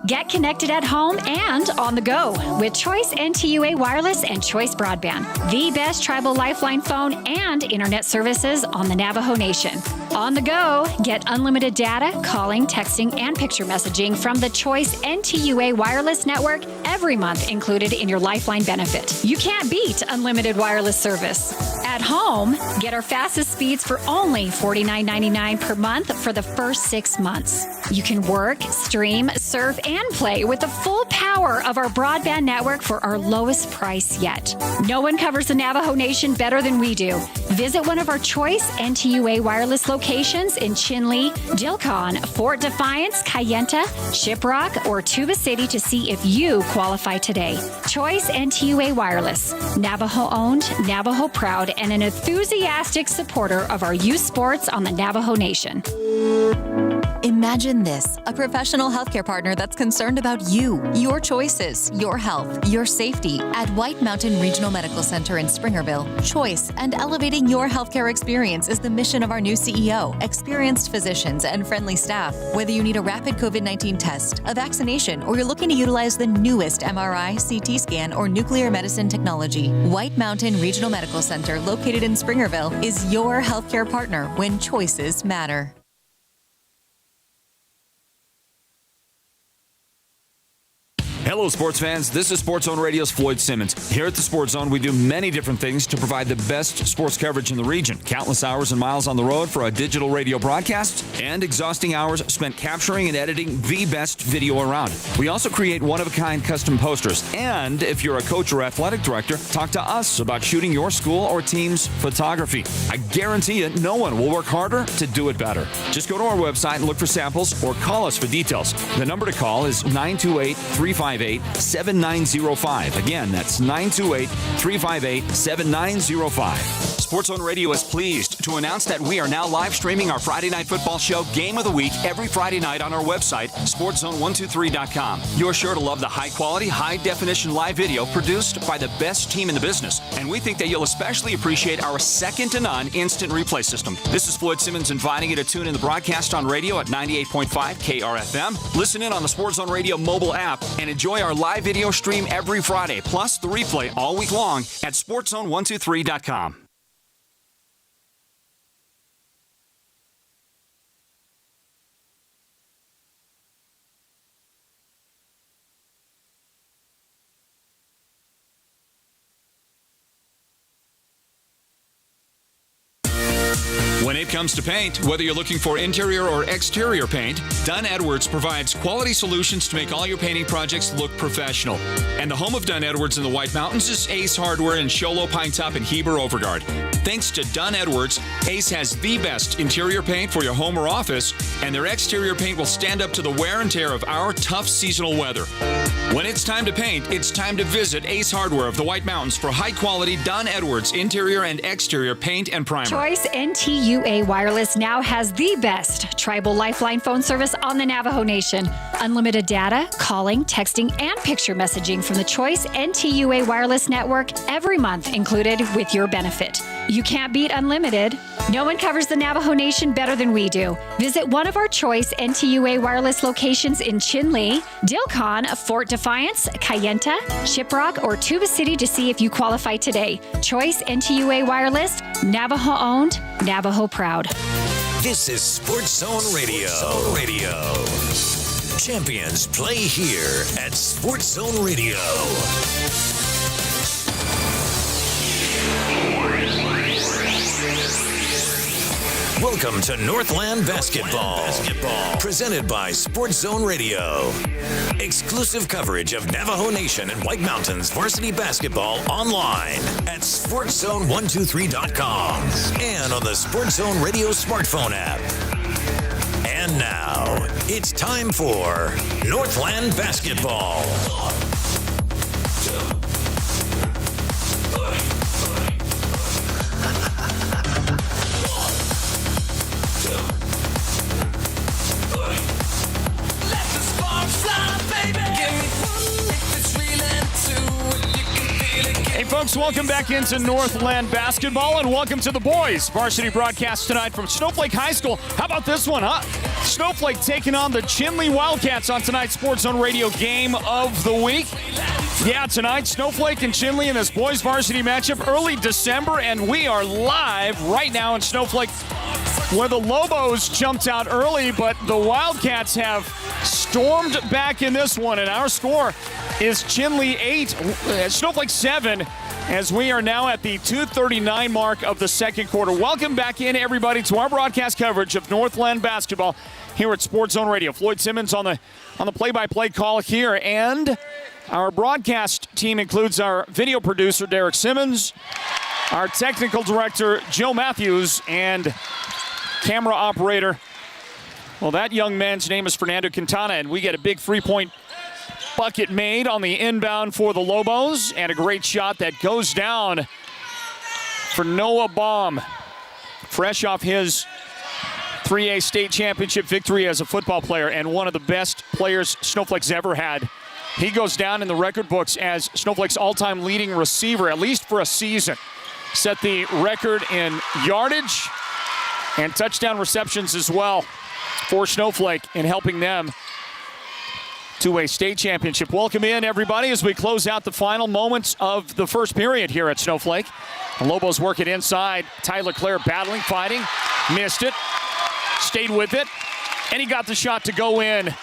Get connected at home and on the go with Choice NTUA Wireless and Choice Broadband, the best tribal lifeline phone and internet services on the Navajo Nation. On the go, get unlimited data, calling, texting, and picture messaging from the Choice NTUA Wireless Network every month included in your Lifeline benefit. You can't beat unlimited wireless service. At home, get our fastest speeds for only $49.99 per month for the first 6 months. You can work, stream, surf, and play with the full power of our broadband network for our lowest price yet. No one covers the Navajo Nation better than we do. Visit one of our Choice NTUA wireless locations in Chinle, Dilcon, Fort Defiance, Kayenta, Shiprock, or Tuba City to see if you qualify today. Choice NTUA Wireless, Navajo-owned, Navajo-proud, and an enthusiastic supporter of our youth sports on the Navajo Nation. Imagine this, a professional healthcare partner that's concerned about you, your choices, your health, your safety. At White Mountain Regional Medical Center in Springerville, choice and elevating your healthcare experience is the mission of our new CEO, experienced physicians, and friendly staff. Whether you need a rapid COVID-19 test, a vaccination, or you're looking to utilize the newest MRI, CT scan, or nuclear medicine technology, White Mountain Regional Medical Center, located in Springerville, is your healthcare partner when choices matter. Hello, sports fans. This is Sports Zone Radio's Floyd Simmons. Here at the Sports Zone, we do many different things to provide the best sports coverage in the region. Countless hours and miles on the road for a digital radio broadcast, and exhausting hours spent capturing and editing the best video around. We also create one-of-a-kind custom posters. And if you're a coach or athletic director, talk to us about shooting your school or team's photography. I guarantee you, no one will work harder to do it better. Just go to our website and look for samples or call us for details. The number to call is 928-358-7905. Again, that's 928-358-7905. Sports Zone Radio is pleased to announce that we are now live streaming our Friday Night Football show Game of the Week every Friday night on our website, sportszone123.com. You're sure to love the high-quality, high-definition live video produced by the best team in the business, and we think that you'll especially appreciate our second-to-none instant replay system. This is Floyd Simmons inviting you to tune in the broadcast on radio at 98.5 KRFM. Listen in on the Sports Zone Radio mobile app and enjoy our live video stream every Friday, plus the replay all week long at sportszone123.com. When it comes to paint, whether you're looking for interior or exterior paint, Dunn Edwards provides quality solutions to make all your painting projects look professional. And the home of Dunn Edwards in the White Mountains is Ace Hardware in Show Low, Pine Top, and Heber Overguard. Thanks to Dunn Edwards, Ace has the best interior paint for your home or office, and their exterior paint will stand up to the wear and tear of our tough seasonal weather. When it's time to paint, it's time to visit Ace Hardware of the White Mountains for high-quality Dunn Edwards interior and exterior paint and primer. Choice NTUA Wireless now has the best tribal lifeline phone service on the Navajo Nation. Unlimited data, calling, texting, and picture messaging from the Choice NTUA Wireless Network every month included with your benefit. You can't beat unlimited. No one covers the Navajo Nation better than we do. Visit one of our Choice NTUA wireless locations in Chinle, Dilcon, Fort Defiance, Kayenta, Shiprock, or Tuba City to see if you qualify today. Choice NTUA Wireless, Navajo-owned, Navajo-proud. This is Sports Zone Radio. Champions play here at Sports Zone Radio. Welcome to Northland Basketball. Presented by Sports Zone Radio. Exclusive coverage of Navajo Nation and White Mountains varsity basketball online at sportszone123.com and on the Sports Zone Radio smartphone app. And now, it's time for Northland Basketball. Hey, folks, welcome back into Northland basketball, and welcome to the boys varsity broadcast tonight from Snowflake High School. How about this one, huh? Snowflake taking on the Chinle Wildcats on tonight's Sports Zone Radio game of the week. Yeah, tonight, Snowflake and Chinle in this boys varsity matchup early December, and we are live right now in Snowflake, where the Lobos jumped out early, but the Wildcats have stormed back in this one, and our score is Chinle 8, Snowflake 7, as we are now at the 2:39 mark of the second quarter. Welcome back in, everybody, to our broadcast coverage of Northland basketball here at Sports Zone Radio. Floyd Simmons on the play-by-play call here, and our broadcast team includes our video producer, Derek Simmons, our technical director, Joe Matthews, and camera operator, well, that young man's name is Fernando Quintana, and we get a big three-point bucket made on the inbound for the Lobos, and a great shot that goes down for Noah Baum, fresh off his 3A state championship victory as a football player, and one of the best players Snowflake's ever had. He goes down in the record books as Snowflake's all-time leading receiver, at least for a season. Set the record in yardage and touchdown receptions as well for Snowflake in helping them to a state championship. Welcome in, everybody, as we close out the final moments of the first period here at Snowflake. The Lobos work it inside. Tyler Clare battling, fighting, missed it, stayed with it, and he got the shot to go in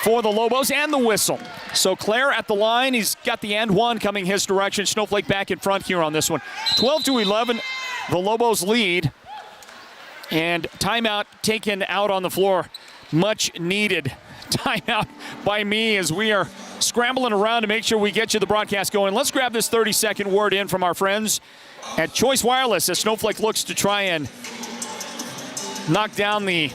for the Lobos and the whistle. So Clare at the line, he's got the and one coming his direction. Snowflake back in front here on this one. 12-11, the Lobos lead. And timeout taken out on the floor. Much needed timeout by me as we are scrambling around to make sure we get you the broadcast going. Let's grab this 30-second word in from our friends at Choice Wireless as Snowflake looks to try and knock down the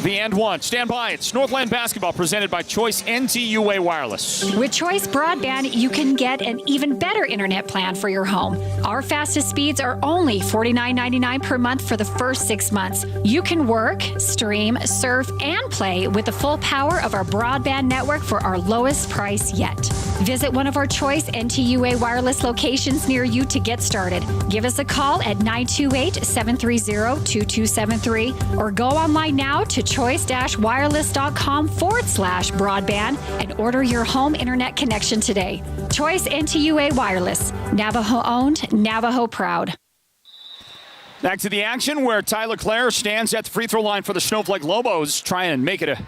and one. Stand by. It's Northland basketball presented by Choice NTUA Wireless. With Choice Broadband, you can get an even better internet plan for your home. Our fastest speeds are only $49.99 per month for the first 6 months. You can work, stream, surf, and play with the full power of our broadband network for our lowest price yet. Visit one of our Choice NTUA Wireless locations near you to get started. Give us a call at 928-730-2273 or go online now to choice-wireless.com/broadband and order your home internet connection today. Choice NTUA Wireless. Navajo owned, Navajo proud. Back to the action where Tyler Clare stands at the free throw line for the Snowflake Lobos, trying to make it a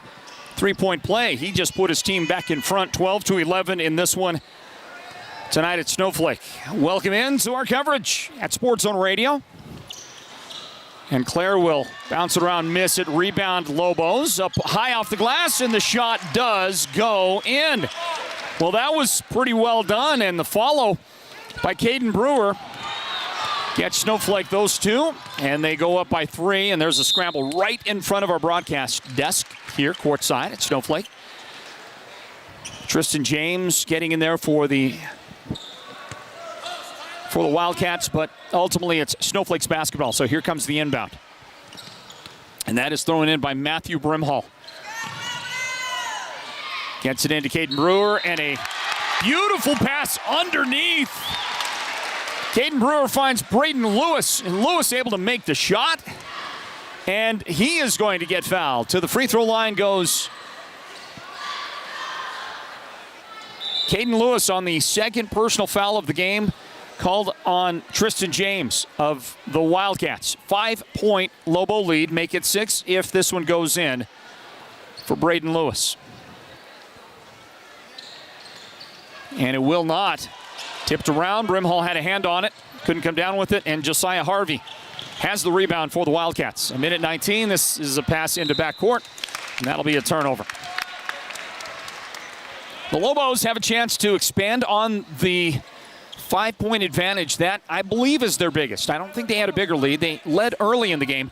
three-point play. He just put his team back in front, 12-11 in this one tonight at Snowflake. Welcome in to our coverage at Sports Zone Radio. And Clare will bounce it around, miss it, rebound Lobos. Up high off the glass, and the shot does go in. Well, that was pretty well done, and the follow by Caden Brewer gets Snowflake those two, and they go up by 3, and there's a scramble right in front of our broadcast desk here, courtside at Snowflake. Tristan James getting in there for the Wildcats, but ultimately it's Snowflake's basketball. So here comes the inbound. And that is thrown in by Matthew Brimhall. Gets it into Caden Brewer, and a beautiful pass underneath. Caden Brewer finds Braden Lewis, and Lewis able to make the shot. And he is going to get fouled. To the free throw line goes Caden Lewis on the second personal foul of the game, called on Tristan James of the Wildcats. 5-point Lobo lead, make it 6 if this one goes in for Braden Lewis. And it will not. Tipped around, Brimhall had a hand on it, couldn't come down with it, and Josiah Harvey has the rebound for the Wildcats. A minute 19, this is a pass into backcourt, and that'll be a turnover. The Lobos have a chance to expand on the 5-point advantage. That, I believe, is their biggest. I don't think they had a bigger lead. They led early in the game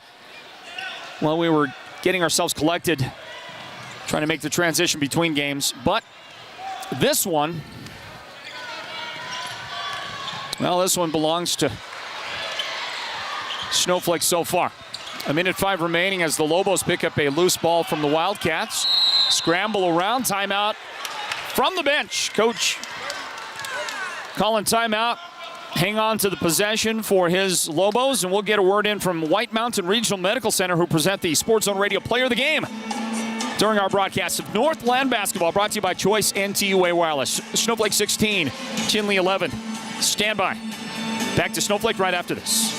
while we were getting ourselves collected, trying to make the transition between games. But this one, well, this one belongs to Snowflake so far. A minute 5 remaining as the Lobos pick up a loose ball from the Wildcats. Scramble around, timeout from the bench. Coach calling timeout. Hang on to the possession for his Lobos, and we'll get a word in from White Mountain Regional Medical Center, who present the Sports Zone Radio Player of the Game during our broadcast of Northland basketball, brought to you by Choice NTUA Wireless. Snowflake 16, Chinle 11. Stand by. Back to Snowflake right after this.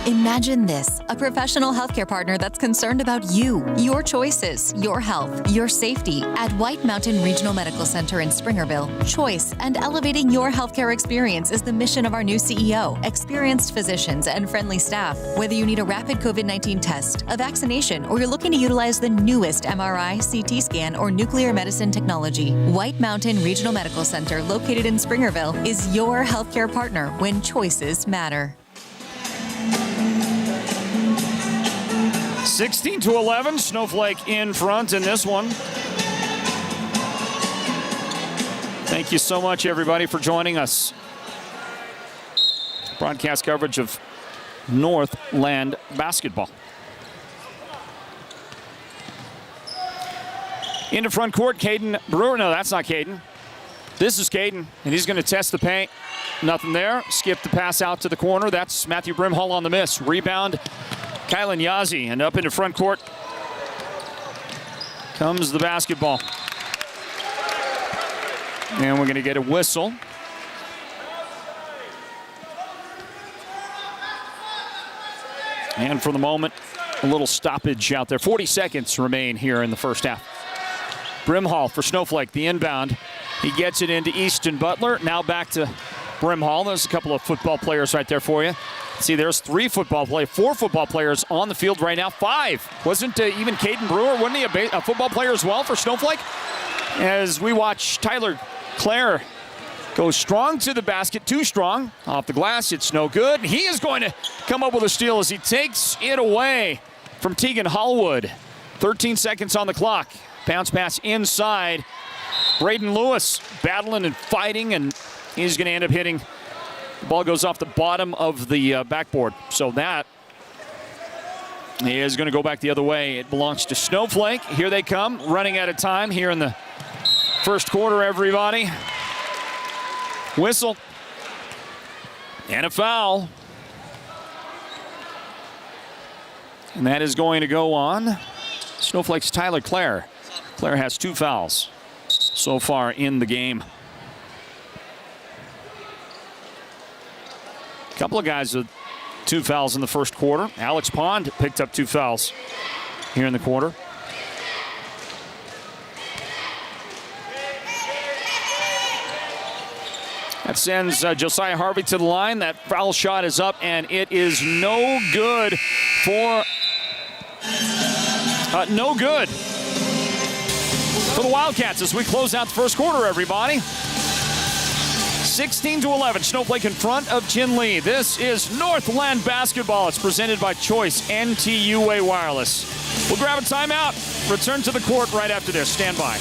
Imagine this, a professional healthcare partner that's concerned about you, your choices, your health, your safety. At White Mountain Regional Medical Center in Springerville, choice and elevating your healthcare experience is the mission of our new CEO, experienced physicians, and friendly staff. Whether you need a rapid COVID-19 test, a vaccination, or you're looking to utilize the newest MRI, CT scan, or nuclear medicine technology, White Mountain Regional Medical Center, located in Springerville, is your healthcare partner when choices matter. 16-11, Snowflake in front in this one. Thank you so much, everybody, for joining us. Broadcast coverage of Northland basketball. Into front court, Caden Brewer. No, that's not Caden. This is Caden, and he's going to test the paint. Nothing there. Skip the pass out to the corner. That's Matthew Brimhall on the miss. Rebound, Kylan Yazzie, and up into front court comes the basketball. And we're going to get a whistle. And for the moment, a little stoppage out there. 40 seconds remain here in the first half. Brimhall for Snowflake, the inbound. He gets it into Easton Butler. Now back to Brimhall. There's a couple of football players right there for you. See, there's four football players on the field right now. 5. Wasn't even Caden Brewer, wasn't he a football player as well for Snowflake? As we watch Tyler Clare go strong to the basket, too strong. Off the glass, it's no good. He is going to come up with a steal as he takes it away from Tegan Hallwood. 13 seconds on the clock. Bounce pass inside. Braden Lewis battling and fighting, and he's going to end up hitting. The ball goes off the bottom of the backboard. So that is going to go back the other way. It belongs to Snowflake. Here they come, running out of time here in the first quarter, everybody. Whistle. And a foul. And that is going to go on Snowflake's Tyler Clare. Clare has 2 fouls so far in the game. A couple of guys with 2 fouls in the first quarter. Alex Pond picked up 2 fouls here in the quarter. That sends Josiah Harvey to the line. That foul shot is up, and it is no good for the Wildcats as we close out the first quarter, everybody. 16-11, Snowflake in front of Chinle. This is Northland basketball. It's presented by Choice NTUA Wireless. We'll grab a timeout, return to the court right after this. Stand by.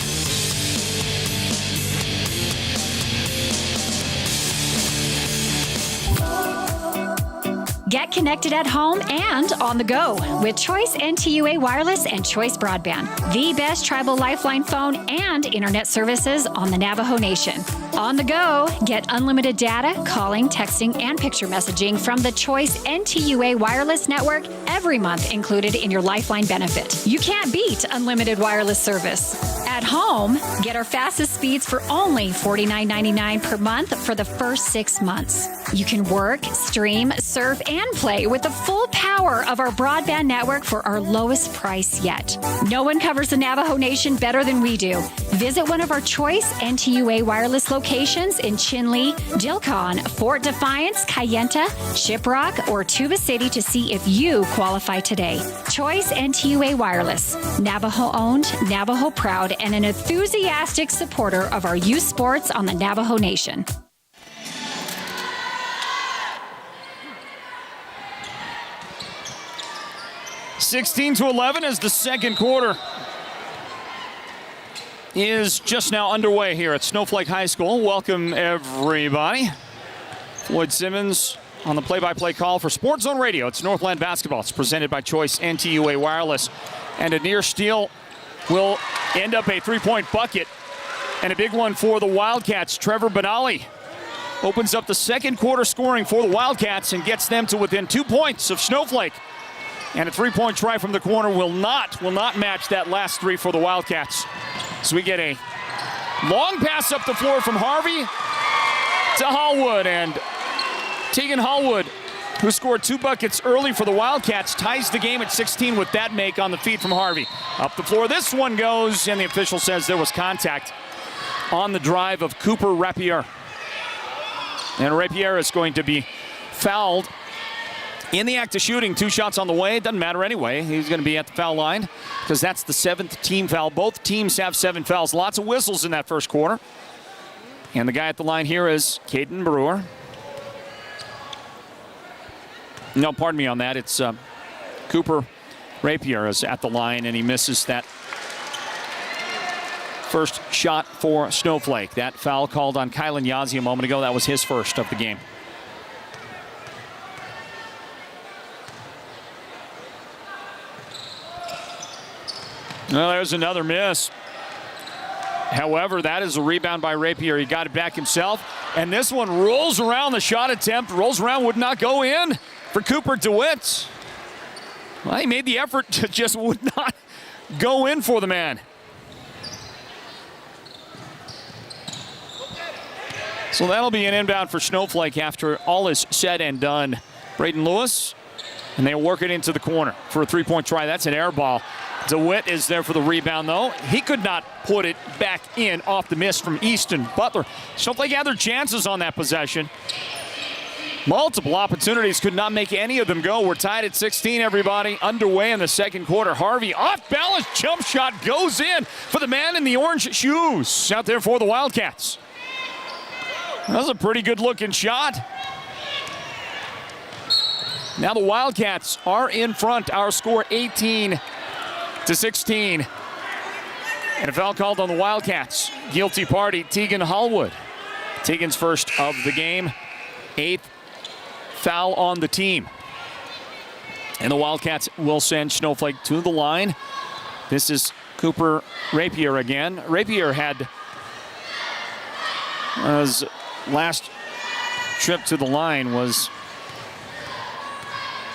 Get connected at home and on the go with Choice NTUA Wireless and Choice Broadband, the best tribal lifeline phone and internet services on the Navajo Nation. On the go, get unlimited data, calling, texting, and picture messaging from the Choice NTUA Wireless Network every month included in your Lifeline benefit. You can't beat unlimited wireless service. At home, get our fastest speeds for only $49.99 per month for the first 6 months. You can work, stream, surf, and play with the full power of our broadband network for our lowest price yet. No one covers the Navajo Nation better than we do. Visit one of our Choice NTUA wireless locations in Chinle, Jilcon, Fort Defiance, Kayenta, Shiprock, or Tuba City to see if you qualify today. Choice NTUA Wireless, Navajo-owned, Navajo-proud, and an enthusiastic supporter of our youth sports on the Navajo Nation. (16-11) as the second quarter is just now underway here at Snowflake High School. Welcome, everybody. Floyd Simmons on the play-by-play call for Sports Zone Radio. It's Northland basketball. It's presented by Choice NTUA Wireless. And a near steal will end up a three-point bucket. And a big one for the Wildcats. Trevor Benali opens up the second quarter scoring for the Wildcats and gets them to within 2 points of Snowflake. And a three-point try from the corner will not match that last three for the Wildcats. So we get a long pass up the floor from Harvey to Hallwood, and Tegan Hallwood, who scored 2 buckets early for the Wildcats, ties the game at 16 with that make on the feed from Harvey. Up the floor, this one goes, and the official says there was contact on the drive of Cooper Rapier. And Rapier is going to be fouled in the act of shooting. 2 shots on the way. It doesn't matter anyway. He's going to be at the foul line because that's the 7th team foul. Both teams have 7 fouls. Lots of whistles in that first quarter. And the guy at the line here is Caden Brewer. No, pardon me on that. It's Cooper Rapier is at the line, and he misses that first shot for Snowflake. That foul called on Kylan Yazzie a moment ago. That was his first of the game. Well, there's another miss. However, that is a rebound by Rapier. He got it back himself. And this one rolls around the shot attempt. Rolls around, would not go in for Cooper DeWitt. Well, he made the effort, to just would not go in for the man. So that'll be an inbound for Snowflake after all is said and done. Braden Lewis, and they'll work it into the corner for a three-point try. That's an air ball. DeWitt is there for the rebound, though. He could not put it back in off the miss from Easton Butler. Snowflake had their chances on that possession. Multiple opportunities, could not make any of them go. We're tied at 16, everybody. Underway in the second quarter. Harvey, off-balance jump shot, goes in for the man in the orange shoes out there for the Wildcats. That was a pretty good-looking shot. Now the Wildcats are in front. Our score 18-16. And a foul called on the Wildcats. Guilty party, Tegan Hallwood. Tegan's first of the game. 8th foul on the team. And the Wildcats will send Snowflake to the line. This is Cooper Rapier again. Rapier had his last trip to the line was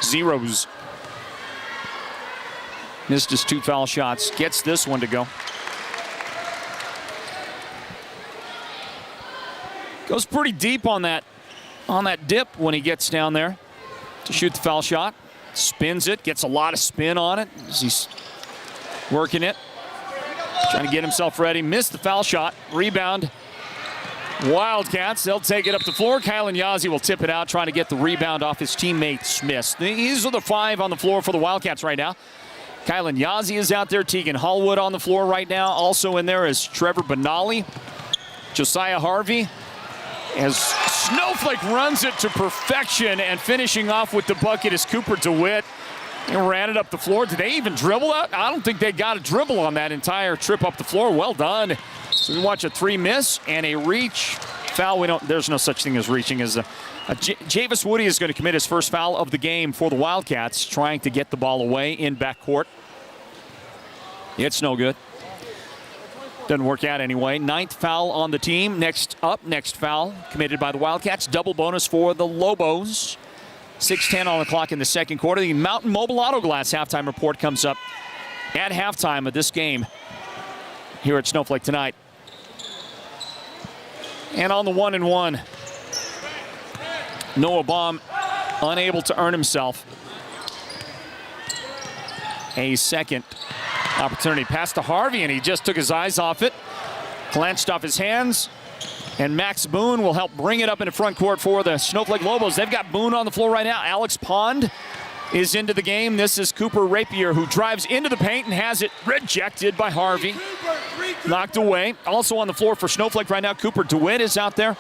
zeros. Missed his 2 foul shots. Gets this one to go. Goes pretty deep on that dip when he gets down there to shoot the foul shot. Spins it. Gets a lot of spin on it as he's working it. Trying to get himself ready. Missed the foul shot. Rebound. Wildcats, they'll take it up the floor. Kylan Yazzie will tip it out, trying to get the rebound off his teammate Smith. These are the 5 on the floor for the Wildcats right now. Kylan Yazzie is out there. Tegan Hallwood on the floor right now. Also in there is Trevor Benali, Josiah Harvey. As Snowflake runs it to perfection, and finishing off with the bucket is Cooper DeWitt. And ran it up the floor. Did they even dribble that? I don't think they got a dribble on that entire trip up the floor. Well done. So we watch a 3 miss and a reach foul. There's no such thing as reaching. Javis Woody is going to commit his first foul of the game for the Wildcats, trying to get the ball away in backcourt. It's no good. Doesn't work out anyway. 9th foul on the team. Next foul committed by the Wildcats. Double bonus for the Lobos. 6:10 on the clock in the second quarter. The Mountain Mobile Auto Glass halftime report comes up at halftime of this game here at Snowflake tonight. And on the 1-and-1, Noah Baum unable to earn himself a second opportunity. Pass to Harvey, and he just took his eyes off it. Glanced off his hands. And Max Boone will help bring it up into front court for the Snowflake Lobos. They've got Boone on the floor right now. Alex Pond is into the game. This is Cooper Rapier, who drives into the paint and has it rejected by Harvey. Knocked away. Also on the floor for Snowflake right now, Cooper DeWitt is out there.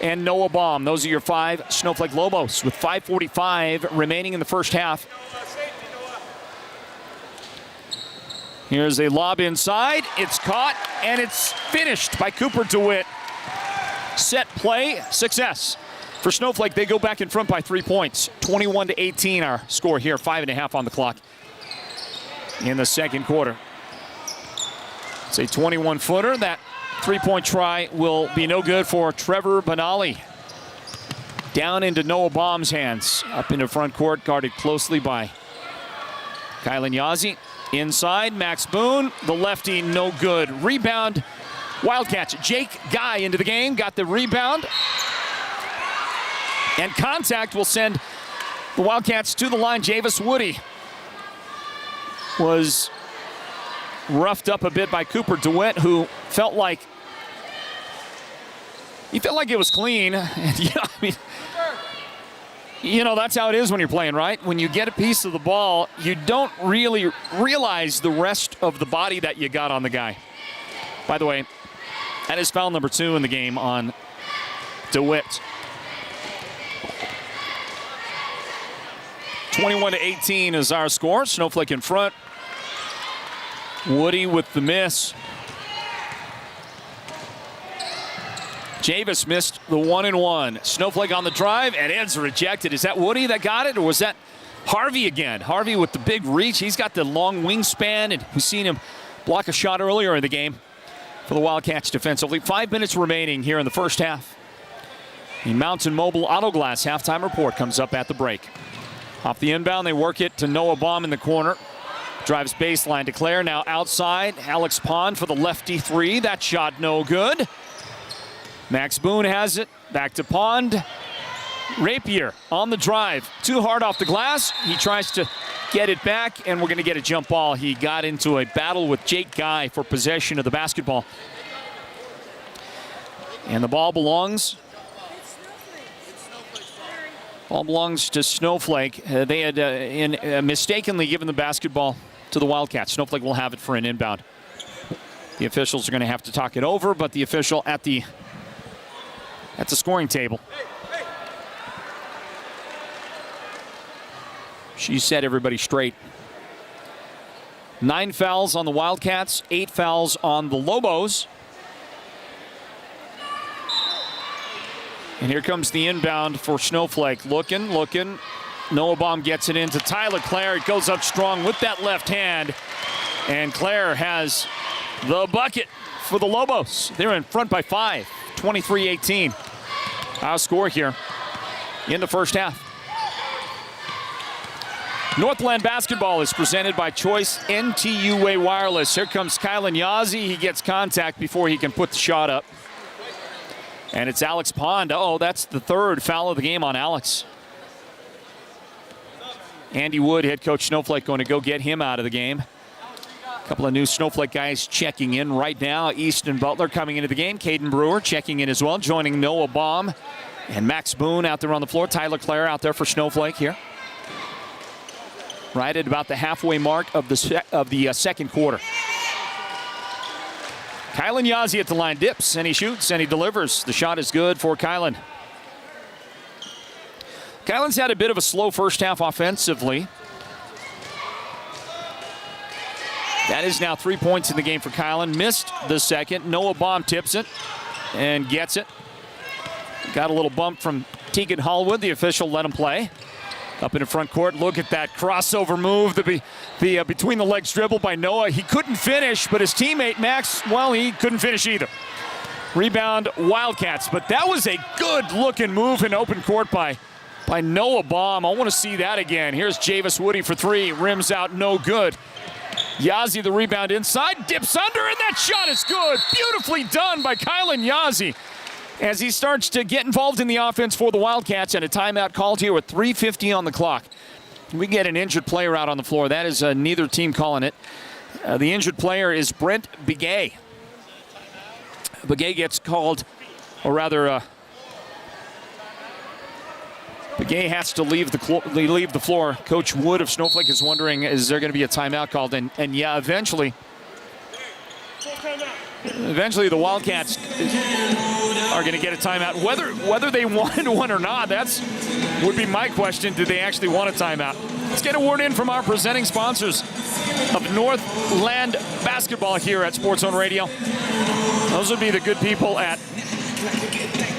And Noah Baum. Those are your 5 Snowflake Lobos with 5:45 remaining in the first half. Here's a lob inside. It's caught, and it's finished by Cooper DeWitt. Set play, success. For Snowflake, they go back in front by 3 points. 21-18 our score here, 5.5 on the clock in the second quarter. It's a 21-footer. That 3-point try will be no good for Trevor Benali. down into Noah Baum's hands. Up into front court, guarded closely by Kylan Yazzie. Inside, Max Boone, the lefty, no good. Rebound, Wildcats. Jake Guy into the game, got the rebound. And contact will send the Wildcats to the line. Javis Woody was roughed up a bit by Cooper DeWitt, who felt like it was clean. And, yeah, I mean, that's how it is when you're playing, right? When you get a piece of the ball, you don't really realize the rest of the body that you got on the guy. By the way, that is foul number 2 in the game on DeWitt. 21-18 is our score. Snowflake in front. Woody with the miss. Javis missed the 1-and-1. Snowflake on the drive, and it's rejected. Is that Woody that got it, or was that Harvey again? Harvey with the big reach. He's got the long wingspan, and we've seen him block a shot earlier in the game for the Wildcats defensively. 5 minutes remaining here in the first half. The Mountain Mobile Auto Glass halftime report comes up at the break. Off the inbound, they work it to Noah Baum in the corner. Drives baseline to Claire, now outside. Alex Pond for the lefty 3. That shot no good. Max Boone has it. Back to Pond. Rapier on the drive. Too hard off the glass. He tries to get it back, and we're going to get a jump ball. He got into a battle with Jake Guy for possession of the basketball. And the ball belongs to Snowflake. They had mistakenly given the basketball to the Wildcats. Snowflake will have it for an inbound. The officials are going to have to talk it over, but the official at the scoring table, she set everybody straight. 9 fouls on the Wildcats, 8 fouls on the Lobos. And here comes the inbound for Snowflake. Looking. Noah Baum gets it into Tyler Clare. It goes up strong with that left hand. And Clare has the bucket for the Lobos. They're in front by 5, 23-18. Our score here in the first half. Northland basketball is presented by Choice NTUA Wireless. Here comes Kylan Yazzie. He gets contact before he can put the shot up. And it's Alex Pond. Oh, that's the 3rd foul of the game on Alex. Andy Wood, head coach Snowflake, going to go get him out of the game. A couple of new Snowflake guys checking in right now. Easton Butler coming into the game. Caden Brewer checking in as well, joining Noah Baum. And Max Boone out there on the floor. Tyler Clare out there for Snowflake here. Right at about the halfway mark of the second quarter. Kylan Yazzie at the line, dips, and he shoots, and he delivers. The shot is good for Kylan. Kylan's had a bit of a slow first half offensively. That is now 3 points in the game for Kylan. Missed the second. Noah Baum tips it and gets it. Got a little bump from Tegan Hallwood. The official let him play. Up in the front court, look at that crossover move. The between the legs dribble by Noah. He couldn't finish, but his teammate Max, well, he couldn't finish either. Rebound Wildcats, but that was a good-looking move in open court by Noah Baum. I want to see that again. Here's Javis Woody for 3. Rims out, no good. Yazzie the rebound inside, dips under, and that shot is good. Beautifully done by Kylan Yazzie as he starts to get involved in the offense for the Wildcats, and a timeout called here with 3:50 on the clock. We get an injured player out on the floor. That is neither team calling it. The injured player is Brent Begay. Begay gets called, or rather, Begay has to leave the floor. Coach Wood of Snowflake is wondering, is there going to be a timeout called? And yeah, eventually the Wildcats are going to get a timeout. Whether they wanted one or not, would be my question. Do they actually want a timeout? Let's get a word in from our presenting sponsors of Northland basketball here at Sports Zone Radio. Those would be the good people at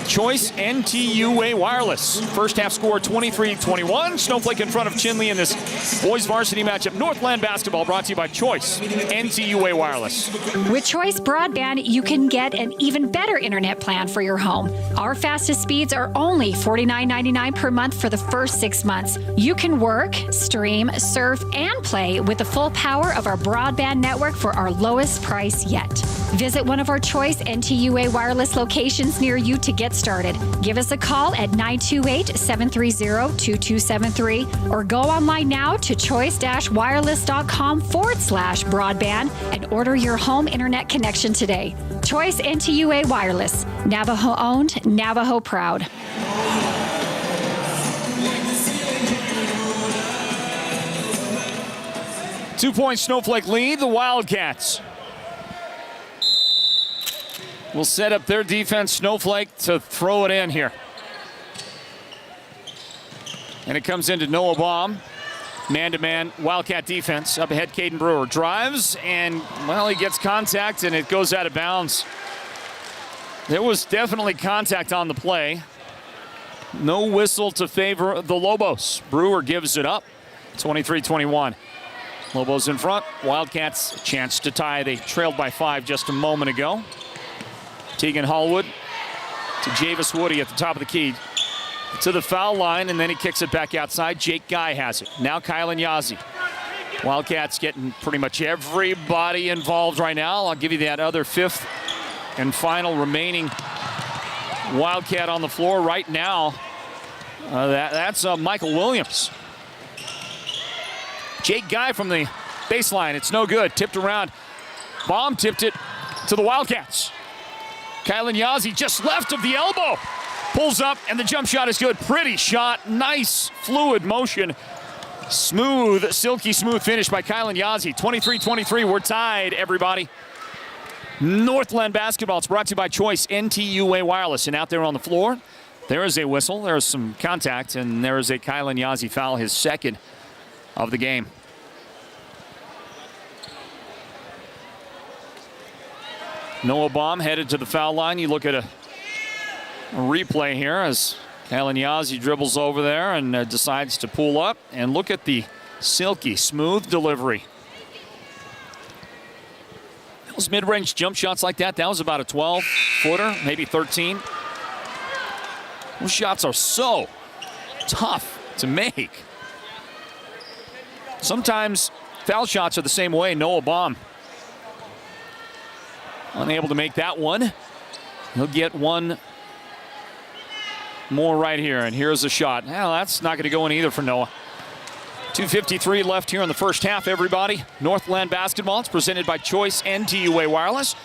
Choice NTUA Wireless. First half score 23-21. Snowflake in front of Chinle in this boys varsity matchup. Northland basketball brought to you by Choice NTUA Wireless. With Choice Broadband, you can get an even better internet plan for your home. Our fastest speeds are only $49.99 per month for the first 6 months. You can work, stream, surf, and play with the full power of our broadband network for our lowest price yet. Visit one of our Choice NTUA Wireless locations near you to get started. Give us a call at 928-730-2273 or go online now to choice-wireless.com/broadband and order your home internet connection today. Choice NTUA Wireless. Navajo owned, Navajo proud. Two-point Snowflake lead, the Wildcats will set up their defense. Snowflake to throw it in here. And it comes into Noah Baum. Man-to-man Wildcat defense. Up ahead, Caden Brewer drives, and, well, he gets contact, and it goes out of bounds. There was definitely contact on the play. No whistle to favor the Lobos. Brewer gives it up. 23-21. Lobos in front. Wildcats a chance to tie. They trailed by 5 just a moment ago. Tegan Hallwood to Javis Woody at the top of the key. To the foul line, and then he kicks it back outside. Jake Guy has it. Now Kylan Yazzie. Wildcats getting pretty much everybody involved right now. I'll give you that other fifth and final remaining Wildcat on the floor right now. That's Michael Williams. Jake Guy from the baseline. It's no good. Tipped around. Baum tipped it to the Wildcats. Kylan Yazzie just left of the elbow. Pulls up, and the jump shot is good. Pretty shot. Nice, fluid motion. Smooth, silky smooth finish by Kylan Yazzie. 23-23. We're tied, everybody. Northland basketball. It's brought to you by Choice NTUA Wireless. And out there on the floor, there is a whistle. There is some contact, and there is a Kylan Yazzie foul, his second of the game. Noah Baum headed to the foul line. You look at a replay here as Kylan Yazzie dribbles over there and decides to pull up. And look at the silky, smooth delivery. Those mid-range jump shots like that, that was about a 12-footer, maybe 13. Those shots are so tough to make. Sometimes foul shots are the same way. Noah Baum unable to make that one. He'll get one more right here, and here's a shot. Well, that's not going to go in either for Noah. 2:53 left here in the first half, everybody. Northland basketball. It's presented by Choice NTUA Wireless.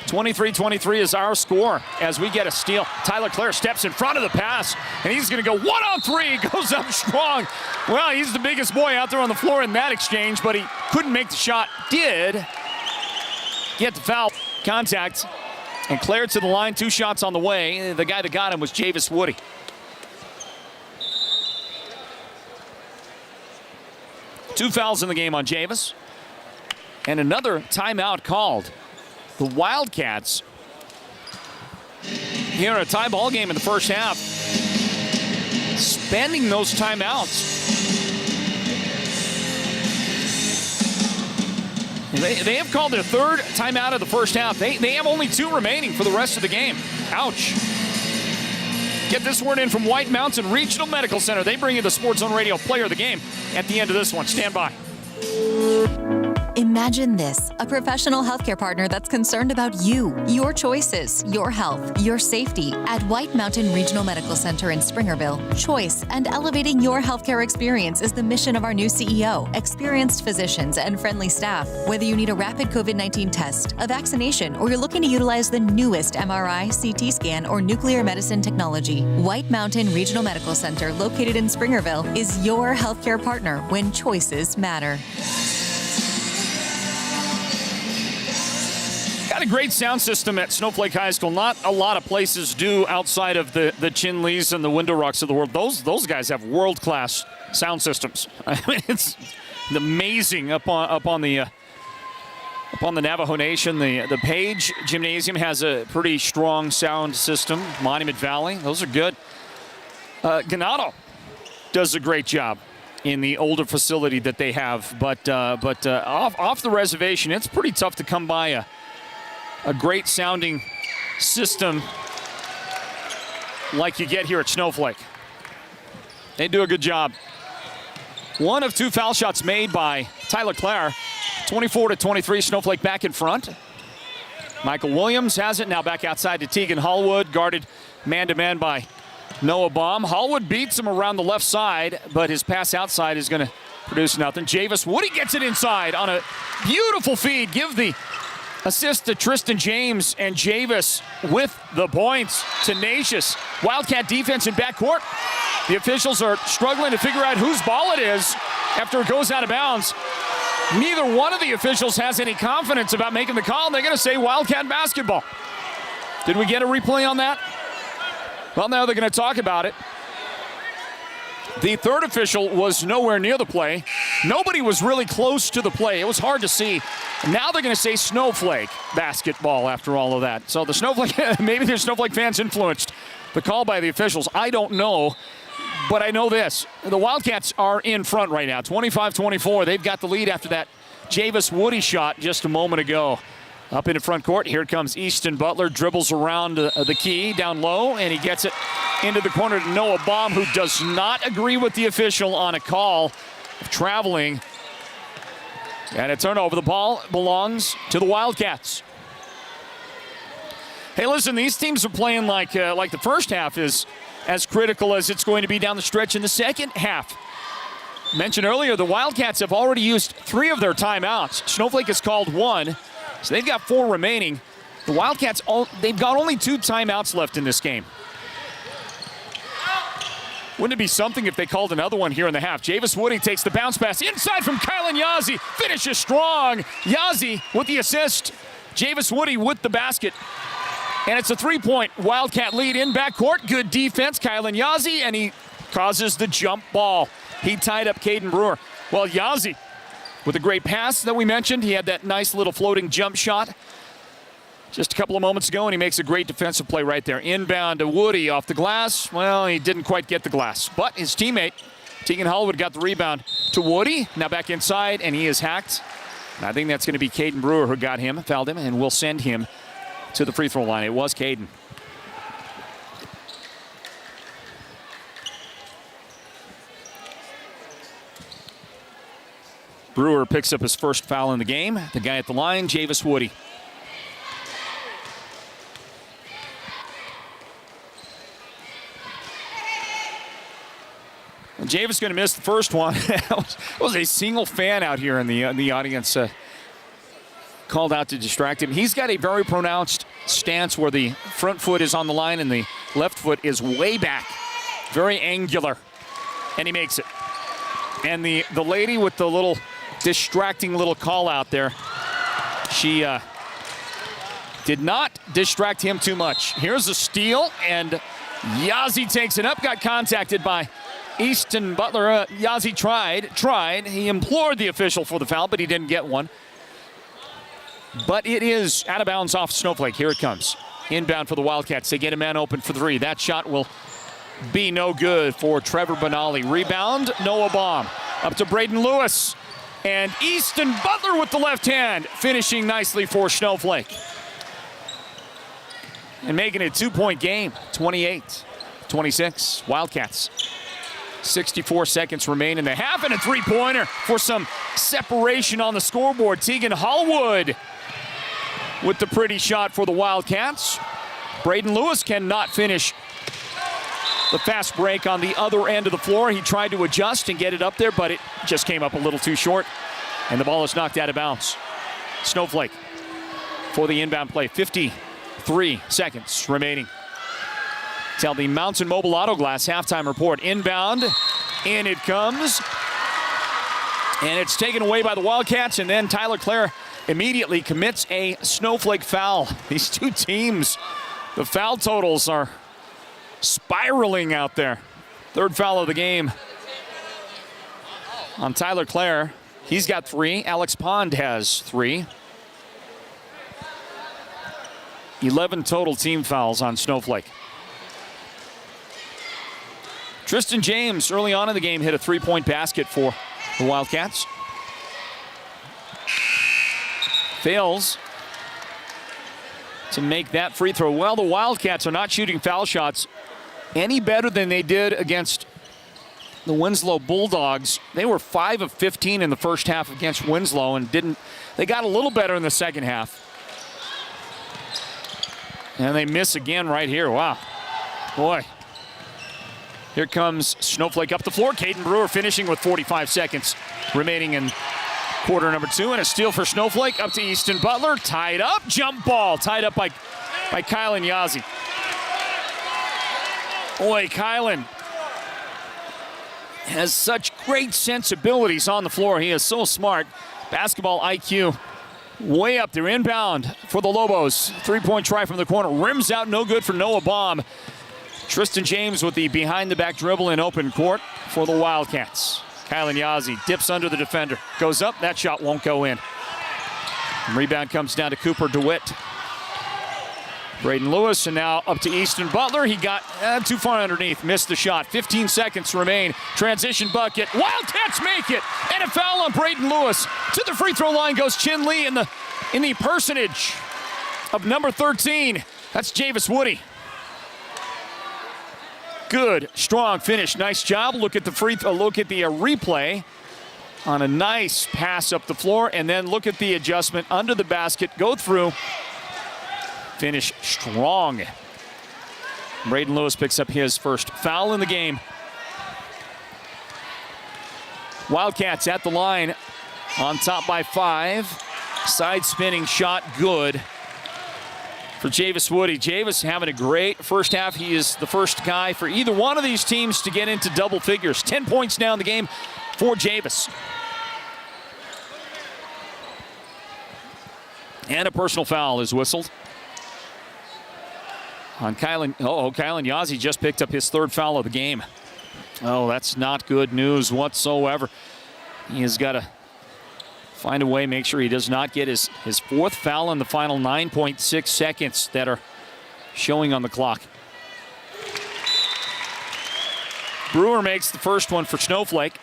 23-23 is our score as we get a steal. Tyler Clare steps in front of the pass, and he's going to go 1-on-3. Goes up strong. Well, he's the biggest boy out there on the floor in that exchange, but he couldn't make the shot. Did get the foul contact, and Clare to the line. 2 shots on the way. The guy that got him was Javis Woody. Two fouls in the game on Javis. And another timeout called. The Wildcats here in a tie ball game in the first half, spending those timeouts. They have called their third timeout of the first half. They have only 2 remaining for the rest of the game. Ouch. Get this word in from White Mountain Regional Medical Center. They bring you the Sports Zone Radio player of the game at the end of this one. Stand by. Imagine this, a professional healthcare partner that's concerned about you, your choices, your health, your safety. At White Mountain Regional Medical Center in Springerville, choice and elevating your healthcare experience is the mission of our new CEO, experienced physicians, and friendly staff. Whether you need a rapid COVID-19 test, a vaccination, or you're looking to utilize the newest MRI, CT scan, or nuclear medicine technology, White Mountain Regional Medical Center, located in Springerville, is your healthcare partner when choices matter. Got a great sound system at Snowflake High School. Not a lot of places do outside of the Chinles and the Window Rocks of the world. Those guys have world-class sound systems. I mean, it's amazing up on the Up on the Navajo Nation, the Page Gymnasium has a pretty strong sound system. Monument Valley, those are good. Ganado does a great job in the older facility that they have, but off the reservation, it's pretty tough to come by a great sounding system like you get here at Snowflake. They do a good job. 1 of 2 foul shots made by Tyler Clare. 24-23, Snowflake back in front. Michael Williams has it, now back outside to Tegan Hallwood, guarded man-to-man by Noah Baum. Hallwood beats him around the left side, but his pass outside is going to produce nothing. Javis Woody gets it inside on a beautiful feed. Give the assist to Tristan James, and Javis with the points. Tenacious Wildcat defense in backcourt. The officials are struggling to figure out whose ball it is after it goes out of bounds. Neither one of the officials has any confidence about making the call. They're going to say Wildcat basketball. Did we get a replay on that? Well, now they're going to talk about it. The third official was nowhere near the play. Nobody was really close to the play. It was hard to see. Now they're going to say Snowflake basketball after all of that. So the Snowflake, maybe the Snowflake fans influenced the call by the officials. I don't know. But I know this, the Wildcats are in front right now, 25-24. They've got the lead after that Javis Woody shot just a moment ago. Up into front court, here comes Easton Butler, dribbles around the key, down low, and he gets it into the corner to Noah Baum, who does not agree with the official on a call of traveling. And a turnover. The ball belongs to the Wildcats. Hey, listen, these teams are playing like the first half is as critical as it's going to be down the stretch in the second half. Mentioned earlier, the Wildcats have already used 3 of their timeouts. Snowflake has called 1, so they've got 4 remaining. The Wildcats, they've got only 2 timeouts left in this game. Wouldn't it be something if they called another one here in the half? Javis Woody takes the bounce pass inside from Kylan Yazzie. Finishes strong. Yazzie with the assist. Javis Woody with the basket. And it's a 3-point Wildcat lead in backcourt. Good defense, Kylan Yazzie, and he causes the jump ball. He tied up Caden Brewer. Well, Yazzie with a great pass that we mentioned. He had that nice little floating jump shot just a couple of moments ago, and he makes a great defensive play right there. Inbound to Woody off the glass. Well, he didn't quite get the glass, but his teammate, Tegan Hallwood, got the rebound to Woody. Now back inside, and he is hacked. And I think that's going to be Caden Brewer who got him, fouled him, and will send him to the free throw line. It was Caden. Brewer picks up his first foul in the game. The guy at the line, Javis Woody. And Javis going to miss the first one. It was a single fan out here in the audience. Called out to distract him. He's got a very pronounced stance where the front foot is on the line and the left foot is way back. Very angular. And he makes it. And the lady with the little distracting little call out there, she did not distract him too much. Here's a steal, and Yazzie takes it up. Got contacted by Easton Butler. Yazzie tried. He implored the official for the foul, but he didn't get one. But it is out of bounds off Snowflake. Here it comes. Inbound for the Wildcats. They get a man open for 3. That shot will be no good for Trevor Benali. Rebound, Noah Baum. Up to Braden Lewis. And Easton Butler with the left hand. Finishing nicely for Snowflake. And making it a 2-point game. 28-26. Wildcats. 64 seconds remain in the half, and a 3-pointer for some separation on the scoreboard. Tegan Hallwood with the pretty shot for the Wildcats. Braden Lewis cannot finish the fast break on the other end of the floor. He tried to adjust and get it up there, but it just came up a little too short, and the ball is knocked out of bounds. Snowflake for the inbound play. 53 seconds remaining. Tell the Mountain Mobile Auto Glass halftime report. Inbound, in it comes. And it's taken away by the Wildcats, and then Tyler Clare immediately commits a Snowflake foul. These two teams, the foul totals are spiraling out there. 3rd foul of the game on Tyler Clare. He's got 3. Alex Pond has 3. 11 total team fouls on Snowflake. Tristan James, early on in the game, hit a three-point basket for the Wildcats. Fails to make that free throw. Well, the Wildcats are not shooting foul shots any better than they did against the Winslow Bulldogs. They were 5 of 15 in the first half against Winslow and they got a little better in the second half. And they miss again right here. Wow. Boy. Here comes Snowflake up the floor. Caden Brewer finishing with 45 seconds remaining in quarter number 2. And a steal for Snowflake up to Easton Butler. Tied up. Jump ball. Tied up by Kylan Yazzie. Boy, Kylan has such great sensibilities on the floor. He is so smart. Basketball IQ way up there. Inbound for the Lobos. Three-point try from the corner. Rims out, no good for Noah Baum. Tristan James with the behind-the-back dribble in open court for the Wildcats. Kylan Yazzie dips under the defender. Goes up. That shot won't go in. Rebound comes down to Cooper DeWitt. Braden Lewis, and now up to Easton Butler. He got too far underneath. Missed the shot. 15 seconds remain. Transition bucket. Wildcats make it. And a foul on Braden Lewis. To the free throw line goes Chinle in the personage of number 13. That's Javis Woody. Good, strong finish. Nice job. Look at the replay on a nice pass up the floor, and then look at the adjustment under the basket. Go through. Finish strong. Braden Lewis picks up his first foul in the game. Wildcats at the line, on top by 5. Side spinning shot, good for Javis Woody. Javis having a great first half. He is the first guy for either one of these teams to get into double figures. 10 points now in the game for Javis. And a personal foul is whistled on Kylan. Kylan Yazzie just picked up his third foul of the game. Oh, that's not good news whatsoever. He has got to find a way, make sure he does not get his fourth foul in the final 9.6 seconds that are showing on the clock. Brewer makes the first one for Snowflake.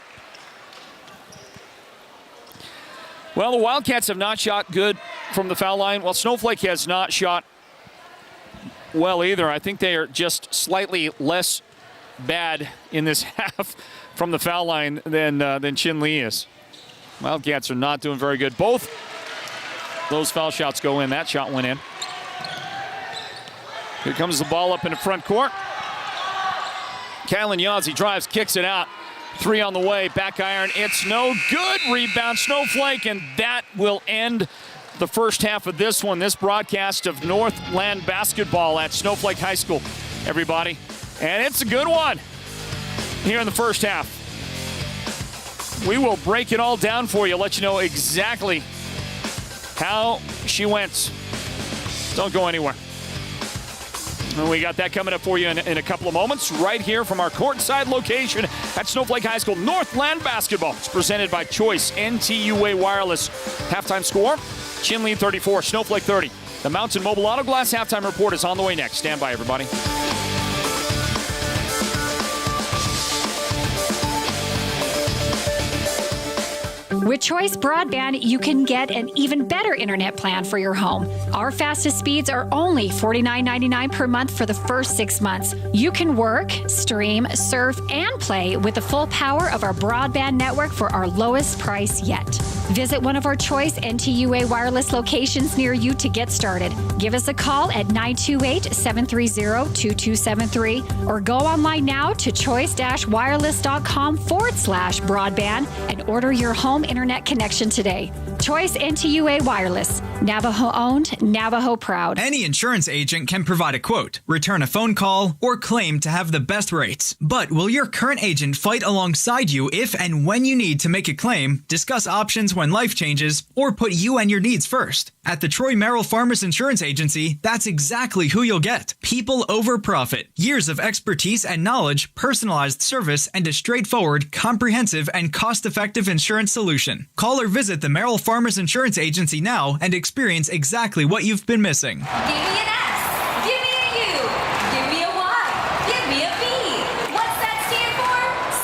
Well, the Wildcats have not shot good from the foul line. Well, Snowflake has not shot well either. I think they are just slightly less bad in this half from the foul line than Chinle is. Wildcats are not doing very good. Both those foul shots go in. That shot went in. Here comes the ball up in the front court. Kylan Yazzie drives, kicks it out. 3 on the way, back iron. It's no good. Rebound Snowflake, and that will end the first half of this one. This broadcast of Northland basketball at Snowflake High School, everybody. And it's a good one here in the first half. We will break it all down for you, let you know exactly how she went. Don't go anywhere. And we got that coming up for you in a couple of moments, right here from our courtside location at Snowflake High School. Northland basketball. It's presented by Choice NTUA Wireless. Halftime score, Chinle 34, Snowflake 30. The Mountain Mobile Auto Glass halftime report is on the way next. Stand by, everybody. With Choice Broadband, you can get an even better internet plan for your home. Our fastest speeds are only $49.99 per month for the first 6 months. You can work, stream, surf, and play with the full power of our broadband network for our lowest price yet. Visit one of our Choice NTUA wireless locations near you to get started. Give us a call at 928-730-2273 or go online now to choice-wireless.com/broadband and order your home internet connection today. Choice NTUA Wireless. Navajo owned, Navajo proud. Any insurance agent can provide a quote, return a phone call, or claim to have the best rates. But will your current agent fight alongside you if and when you need to make a claim, discuss options when life changes, or put you and your needs first? At the Troy Merrill Farmers Insurance Agency, that's exactly who you'll get. People over profit. Years of expertise and knowledge, personalized service, and a straightforward, comprehensive, and cost-effective insurance solution. Call or visit the Merrill Farmers Insurance Agency now and experience exactly what you've been missing. Give me an S. Give me a U. Give me a Y. Give me a V. What's that stand for?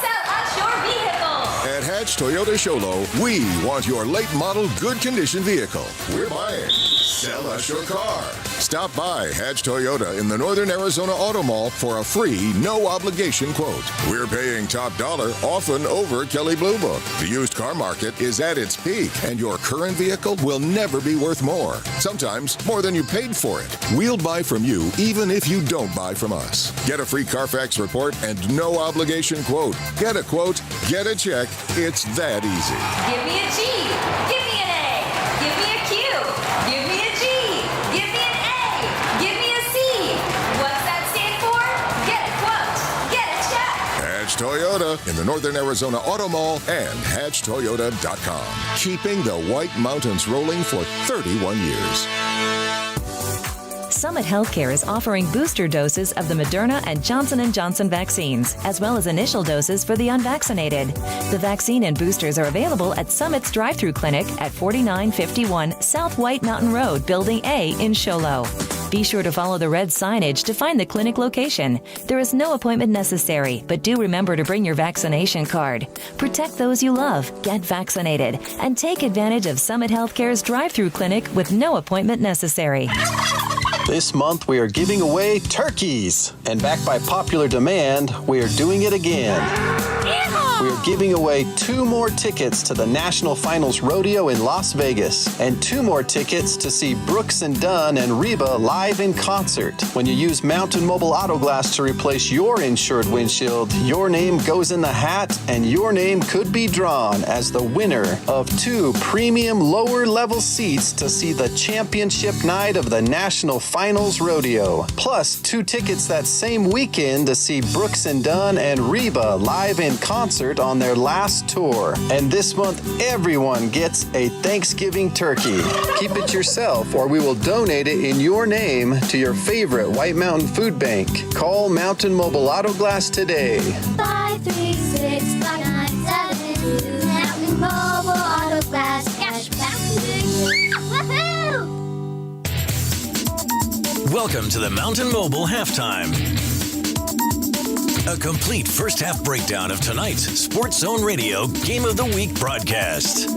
Sell us your vehicle. At Hatch Toyota Sholo, we want your late model, good condition vehicle. We're buying. Sell us your car. Stop by Hatch Toyota in the Northern Arizona Auto Mall for a free, no obligation quote. We're paying top dollar, often over Kelley Blue Book. The used car market is at its peak, and your current vehicle will never be worth more. Sometimes more than you paid for it. We'll buy from you even if you don't buy from us. Get a free Carfax report and no obligation quote. Get a quote, get a check. It's that easy. Give me a G. Give me an A. Give me a Q. Give me a G. Give me an A. Give me a C. What's that stand for? Get a quote. Get a check. Hatch Toyota in the Northern Arizona Auto Mall and hatchtoyota.com. Keeping the White Mountains rolling for 31 years. Summit Healthcare is offering booster doses of the Moderna and Johnson & Johnson vaccines, as well as initial doses for the unvaccinated. The vaccine and boosters are available at Summit's drive-thru clinic at 4951 South White Mountain Road, Building A in Show Low. Be sure to follow the red signage to find the clinic location. There is no appointment necessary, but do remember to bring your vaccination card. Protect those you love, get vaccinated, and take advantage of Summit Healthcare's drive-thru clinic with no appointment necessary. This month we are giving away turkeys. And backed by popular demand, we are doing it again. We are giving away 2 more tickets to the National Finals Rodeo in Las Vegas and 2 more tickets to see Brooks and Dunn and Reba live in concert. When you use Mountain Mobile Auto Glass to replace your insured windshield, your name goes in the hat and your name could be drawn as the winner of 2 premium lower level seats to see the championship night of the National Finals Rodeo. Plus 2 tickets that same weekend to see Brooks and Dunn and Reba live in concert on their last tour. And this month, everyone gets a Thanksgiving turkey. Keep it yourself or we will donate it in your name to your favorite White Mountain Food Bank. Call Mountain Mobile Auto Glass today. 536-5972 Mountain Mobile Auto Glass Cashback. Woohoo! Welcome to the Mountain Mobile Halftime. A complete first half breakdown of tonight's Sports Zone Radio Game of the Week broadcast.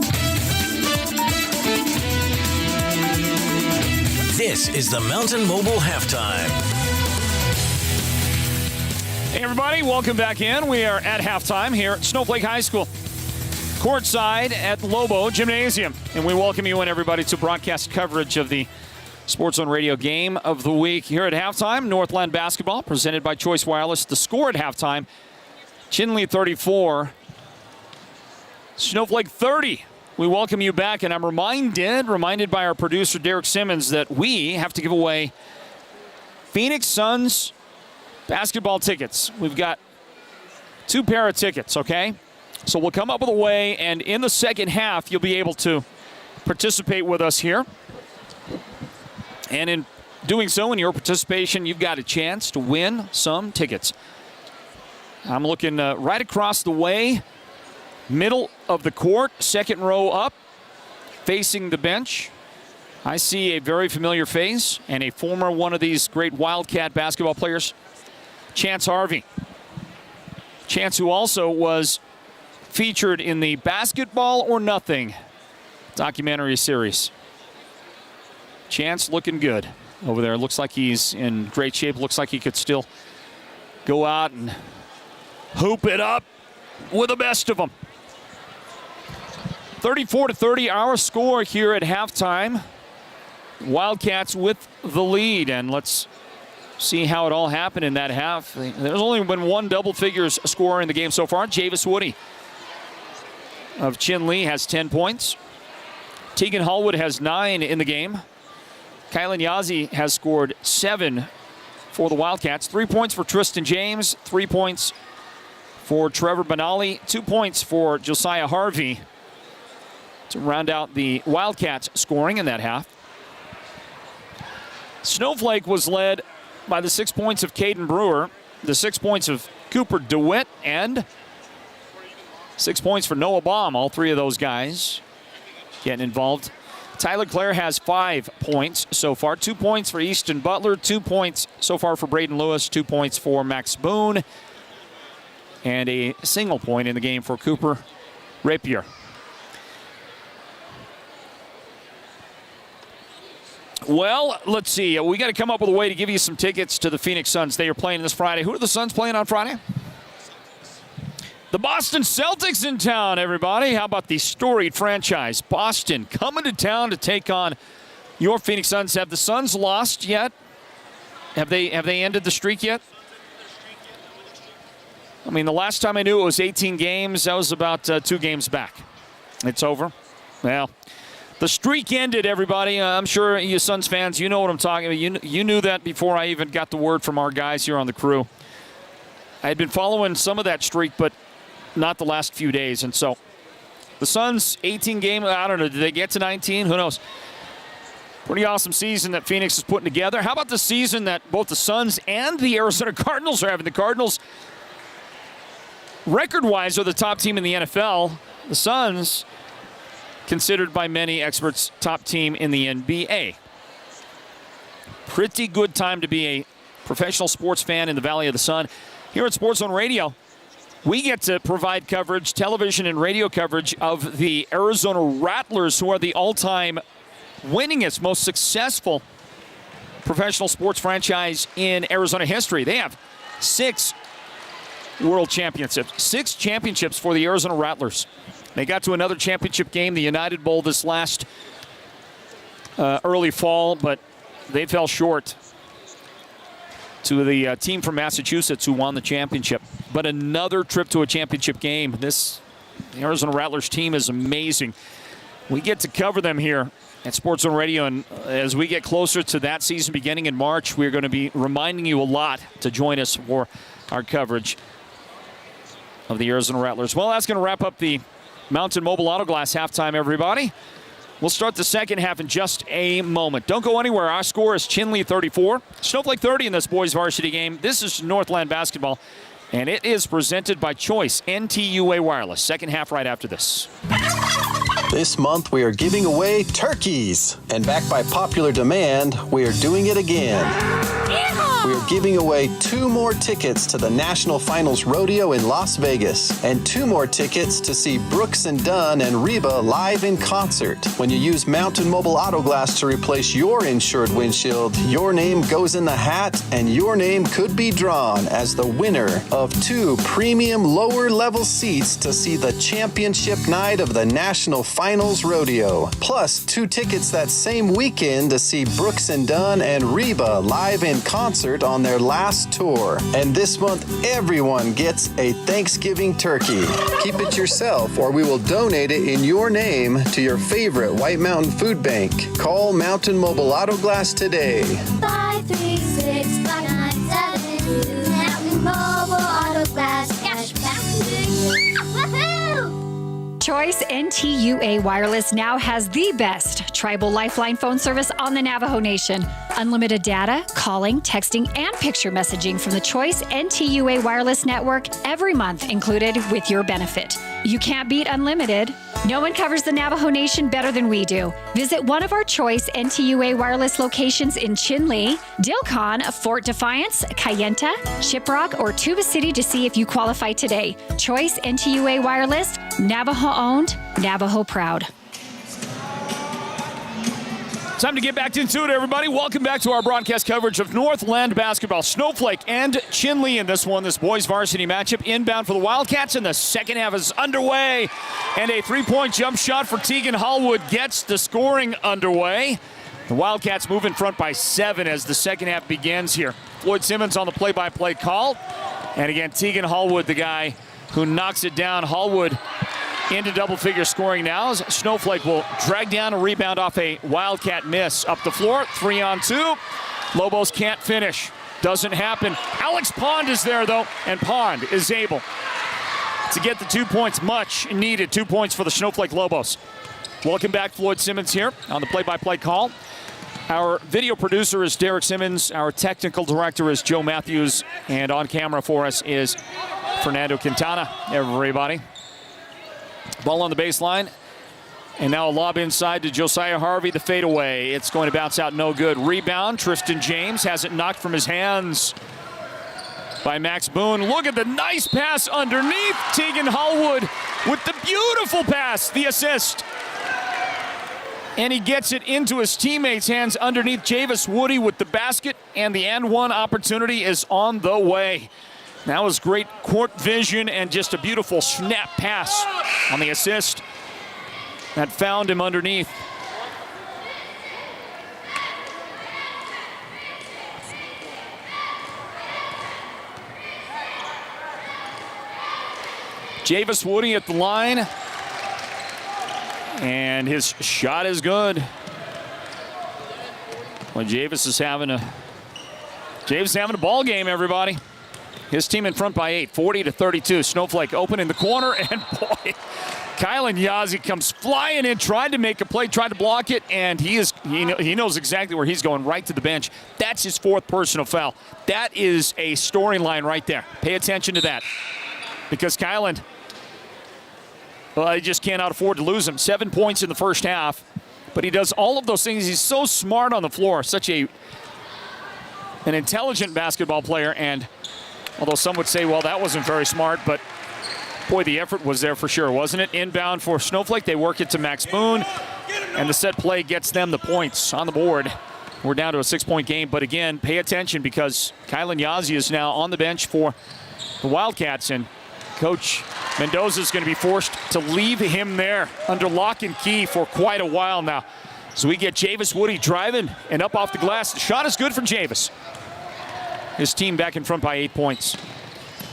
This is the Mountain Mobile Halftime. Hey, everybody, welcome back in. We are at halftime here at Snowflake High School, courtside at Lobo Gymnasium. And we welcome you and everybody to broadcast coverage of the Sports Zone Radio Game of the Week. Here at halftime, Northland basketball, presented by Choice Wireless. The score at halftime, Chinle 34, Snowflake 30. We welcome you back, and I'm reminded by our producer, Derek Simmons, that we have to give away Phoenix Suns basketball tickets. We've got 2 pair of tickets, okay? So we'll come up with a way, and in the second half, you'll be able to participate with us here. And in doing so, in your participation, you've got a chance to win some tickets. I'm looking right across the way, middle of the court, second row up, facing the bench. I see a very familiar face and a former one of these great Wildcat basketball players, Chance Harvey. Chance, who also was featured in the Basketball or Nothing documentary series. Chance looking good over there. Looks like he's in great shape. Looks like he could still go out and hoop it up with the best of them. 34-30, our score here at halftime. Wildcats with the lead, and let's see how it all happened in that half. There's only been 1 double figures scorer in the game so far. Javis Woody of Chinle has 10 points. Tegan Hallwood has 9 in the game. Kylan Yazzie has scored 7 for the Wildcats. 3 points for Tristan James, 3 points for Trevor Benali, 2 points for Josiah Harvey to round out the Wildcats scoring in that half. Snowflake was led by the 6 points of Caden Brewer, the 6 points of Cooper DeWitt, and 6 points for Noah Baum. All three of those guys getting involved. Tyler Clare has 5 points so far. 2 points for Easton Butler, 2 points so far for Braden Lewis, 2 points for Max Boone, and a single point in the game for Cooper Rapier. Well, let's see. We got to come up with a way to give you some tickets to the Phoenix Suns. They are playing this Friday. Who are the Suns playing on Friday? The Boston Celtics in town, everybody. How about the storied franchise? Boston coming to town to take on your Phoenix Suns. Have the Suns lost yet? Have they ended the streak yet? I mean, the last time I knew it was 18 games. That was about 2 games back. It's over. Well, the streak ended, everybody. I'm sure you Suns fans, you know what I'm talking about. You knew that before I even got the word from our guys here on the crew. I had been following some of that streak, but not the last few days. And so the Suns, 18 games, I don't know, did they get to 19? Who knows? Pretty awesome season that Phoenix is putting together. How about the season that both the Suns and the Arizona Cardinals are having? The Cardinals, record-wise, are the top team in the NFL. The Suns, considered by many experts, top team in the NBA. Pretty good time to be a professional sports fan in the Valley of the Sun. Here at Sports Zone Radio, we get to provide coverage, television and radio coverage of the Arizona Rattlers, who are the all-time winningest, most successful professional sports franchise in Arizona history. They have 6 world championships, 6 championships for the Arizona Rattlers. They got to another championship game, the United Bowl, this last early fall, but they fell short to the team from Massachusetts who won the championship. But another trip to a championship game. This Arizona Rattlers team is amazing. We get to cover them here at Sports Zone Radio, and as we get closer to that season beginning in March, we're going to be reminding you a lot to join us for our coverage of the Arizona Rattlers. Well, that's going to wrap up the Mountain Mobile Auto Glass halftime, everybody. We'll start the second half in just a moment. Don't go anywhere. Our score is Chinle 34, Snowflake 30 in this boys varsity game. This is Northland basketball, and it is presented by Choice NTUA Wireless. Second half right after this. This month we are giving away turkeys. And backed by popular demand, we are doing it again. We are giving away 2 more tickets to the National Finals Rodeo in Las Vegas and 2 more tickets to see Brooks and Dunn and Reba live in concert. When you use Mountain Mobile Auto Glass to replace your insured windshield, your name goes in the hat and your name could be drawn as the winner of 2 premium lower level seats to see the championship night of the National Finals Rodeo. Plus 2 tickets that same weekend to see Brooks and Dunn and Reba live in concert on their last tour. And this month, everyone gets a Thanksgiving turkey. Keep it yourself or we will donate it in your name to your favorite White Mountain Food Bank. Call Mountain Mobile Auto Glass today. 536-5972. Mountain Mobile Auto Glass. Cash back. Woohoo! Choice NTUA Wireless now has the best tribal lifeline phone service on the Navajo Nation. Unlimited data, calling, texting, and picture messaging from the Choice NTUA Wireless network every month included with your benefit. You can't beat unlimited. No one covers the Navajo Nation better than we do. Visit one of our Choice NTUA Wireless locations in Chinle, Dilcon, Fort Defiance, Kayenta, Shiprock, or Tuba City to see if you qualify today. Choice NTUA Wireless, Navajo owned, Navajo proud. Time to get back into it, everybody. Welcome back to our broadcast coverage of Northland basketball. Snowflake and Chinle in this one, this boys varsity matchup. Inbound for the Wildcats, and the second half is underway. And a 3-point jump shot for Tegan Hallwood gets the scoring underway. The Wildcats move in front by 7 as the second half begins here. Floyd Simmons on the play-by-play call. And again, Tegan Hallwood, the guy who knocks it down. Hallwood into double-figure scoring now. Snowflake will drag down a rebound off a Wildcat miss. Up the floor, 3-on-2. Lobos can't finish. Doesn't happen. Alex Pond is there, though, and Pond is able to get the 2 points, much needed. 2 points for the Snowflake Lobos. Welcome back, Floyd Simmons here on the play-by-play call. Our video producer is Derek Simmons. Our technical director is Joe Matthews. And on camera for us is Fernando Quintana, everybody. Ball on the baseline. And now a lob inside to Josiah Harvey, the fadeaway. It's going to bounce out, no good. Rebound, Tristan James has it knocked from his hands by Max Boone. Look at the nice pass underneath. Tegan Hallwood with the beautiful pass, the assist. And he gets it into his teammates' hands underneath. Javis Woody with the basket, and the and one opportunity is on the way. That was great court vision and just a beautiful snap pass on the assist that found him underneath. Javis Woody at the line. And his shot is good. Well, Javis is having a ball game, everybody. His team in front by 8, 40-32. Snowflake open in the corner, and boy, Kylan Yazzie comes flying in, tried to make a play, tried to block it, and he knows exactly where he's going, right to the bench. That's his 4th personal foul. That is a storyline right there. Pay attention to that, because Kylan, well, he just cannot afford to lose him. 7 points in the first half, but he does all of those things. He's so smart on the floor, such an intelligent basketball player, and although some would say, well, that wasn't very smart, but boy, the effort was there for sure, wasn't it? Inbound for Snowflake. They work it to Max Boone, and the set play gets them the points on the board. We're down to a 6-point game, but again, pay attention because Kylan Yazzie is now on the bench for the Wildcats, and Coach Mendoza is going to be forced to leave him there under lock and key for quite a while now. So we get Javis Woody driving and up off the glass. The shot is good for Javis. His team back in front by 8 points.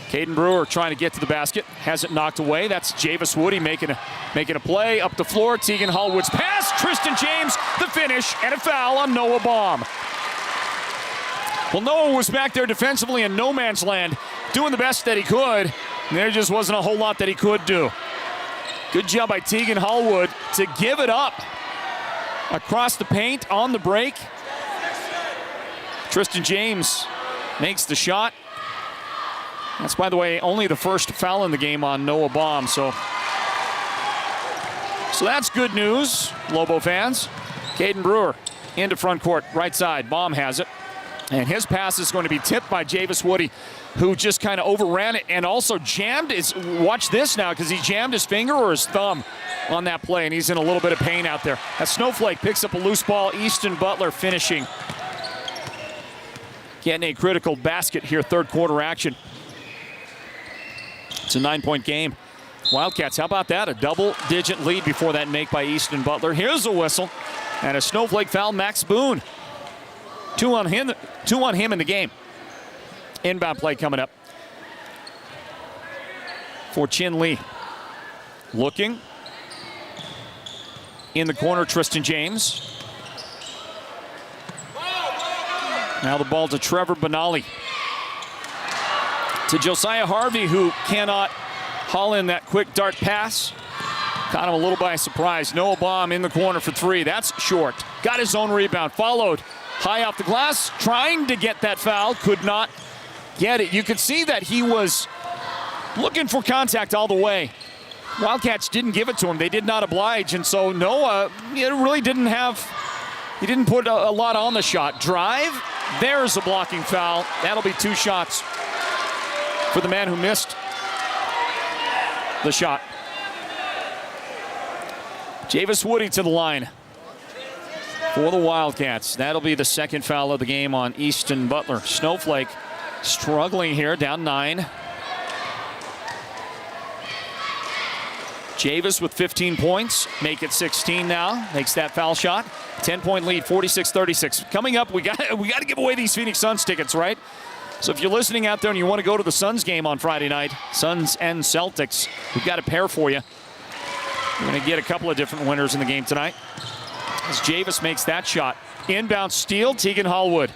Caden Brewer trying to get to the basket. Has it knocked away. That's Javis Woody making a play up the floor. Tegan Hallwood's pass. Tristan James, the finish, and a foul on Noah Baum. Well, Noah was back there defensively in no man's land, doing the best that he could. There just wasn't a whole lot that he could do. Good job by Tegan Hallwood to give it up across the paint on the break. Tristan James makes the shot. That's, by the way, only the first foul in the game on Noah Baum. So that's good news, Lobo fans. Caden Brewer into front court, right side. Baum has it. And his pass is going to be tipped by Javis Woody, who just kind of overran it and also jammed his, watch this now, because he jammed his finger or his thumb on that play, and he's in a little bit of pain out there. As Snowflake picks up a loose ball, Easton Butler finishing. Getting a critical basket here, third quarter action. It's a 9-point game. Wildcats, how about that? A double-digit lead before that make by Easton Butler. Here's a whistle, and a Snowflake foul, Max Boone. Two on him in the game. Inbound play coming up for Chinle. Looking. In the corner, Tristan James. Now the ball to Trevor Benali. To Josiah Harvey, who cannot haul in that quick dart pass. Caught him a little by surprise. Noah Baum in the corner for 3. That's short. Got his own rebound. Followed high off the glass. Trying to get that foul. Could not get it. You could see that he was looking for contact all the way. Wildcats didn't give it to him. They did not oblige. And so Noah really didn't put a lot on the shot. Drive. There's a blocking foul. That'll be 2 shots for the man who missed the shot. Javis Woody to the line for the Wildcats. That'll be the second foul of the game on Easton Butler. Snowflake struggling here, down 9. Javis with 15 points, make it 16 now. Makes that foul shot. 10-point lead, 46-36. Coming up, we got to give away these Phoenix Suns tickets, right? So if you're listening out there and you want to go to the Suns game on Friday night, Suns and Celtics, we've got a pair for you. We're going to get a couple of different winners in the game tonight. As Javis makes that shot. Inbound steal, Tegan Hallwood.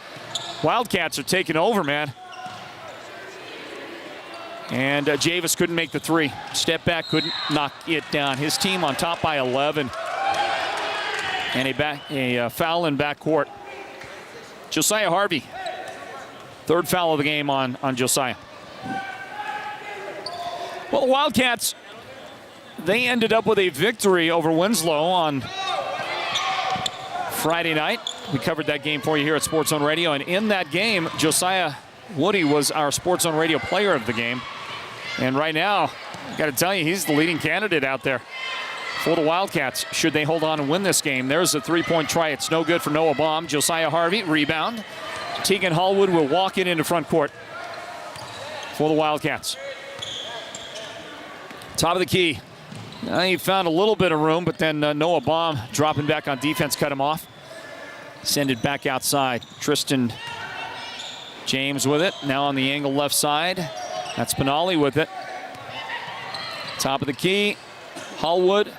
Wildcats are taking over, man. And Javis couldn't make the 3. Step back, couldn't knock it down. His team on top by 11. And a foul in backcourt Josiah Harvey. Third foul of the game on Josiah. Well, the Wildcats, they ended up with a victory over Winslow on Friday night. We covered that game for you here at Sports Zone Radio, and in that game, Josiah Woody was our Sports Zone Radio player of the game. And right now, I got to tell you, he's the leading candidate out there for the Wildcats, should they hold on and win this game. There's a three-point try. It's no good for Noah Baum. Josiah Harvey, rebound. Tegan Hallwood will walk it into front court for the Wildcats. Top of the key. He found a little bit of room, but then Noah Baum dropping back on defense cut him off. Send it back outside. Tristan James with it. Now on the angle left side. That's Benali with it. Top of the key. Hallwood.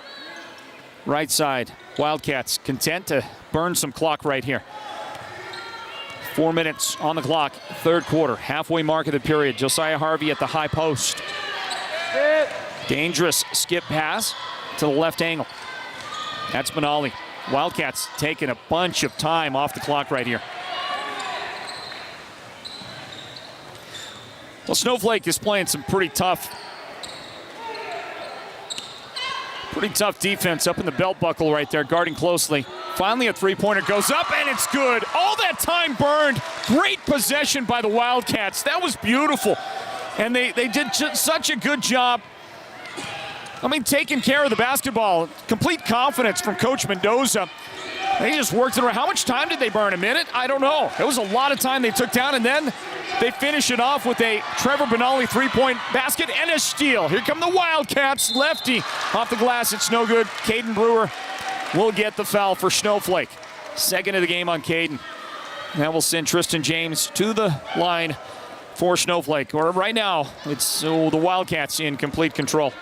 Right side. Wildcats content to burn some clock right here. 4 minutes on the clock. Third quarter. Halfway mark of the period. Josiah Harvey at the high post. Dangerous skip pass to the left angle. That's Benali. Wildcats taking a bunch of time off the clock right here. Well, Snowflake is playing some pretty tough defense up in the belt buckle right there, guarding closely. Finally, a three-pointer goes up, and it's good. All that time burned. Great possession by the Wildcats. That was beautiful. And they did such a good job, taking care of the basketball. Complete confidence from Coach Mendoza. They just worked it around. How much time did they burn? A minute? I don't know. It was a lot of time they took down, and then they finish it off with a Trevor Benali three-point basket and a steal. Here come the Wildcats. Lefty off the glass. It's no good. Caden Brewer will get the foul for Snowflake. Second of the game on Caden. That will send Tristan James to the line for Snowflake. Or right now, it's the Wildcats in complete control.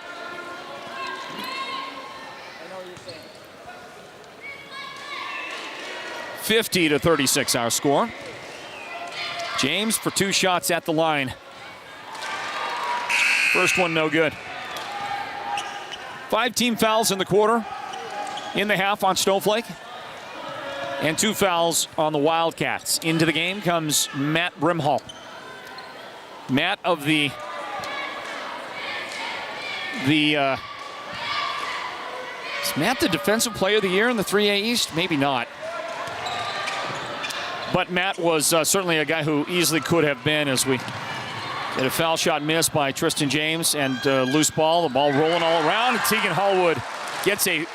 (50-36) our score. James for 2 shots at the line. First one no good. 5 team fouls in the quarter, in the half on Snowflake, and 2 fouls on the Wildcats. Into the game comes Matt Brimhall. Matt of the is Matt the defensive player of the year in the 3A East? Maybe not. But Matt was certainly a guy who easily could have been, as we get a foul shot missed by Tristan James and loose ball. The ball rolling all around. And Tegan Hallwood gets a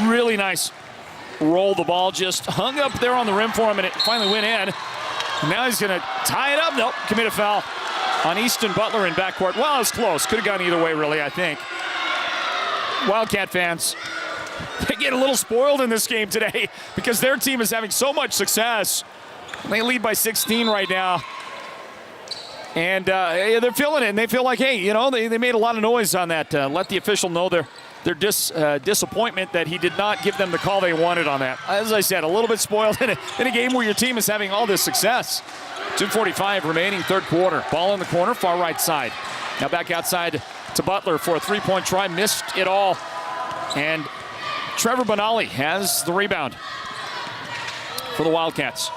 really nice roll. The ball just hung up there on the rim for him, and it finally went in. And now he's going to tie it up. Nope, commit a foul on Easton Butler in backcourt. Well, it was close. Could have gone either way, really, I think. Wildcat fans, they get a little spoiled in this game today because their team is having so much success. They lead by 16 right now. And they're feeling it, and they feel like, hey, they made a lot of noise on that. Let the official know their disappointment that he did not give them the call they wanted on that. As I said, a little bit spoiled in a game where your team is having all this success. 2:45 remaining, third quarter. Ball in the corner, far right side. Now back outside to Butler for a three-point try. Missed it all. And Trevor Benali has the rebound for the Wildcats.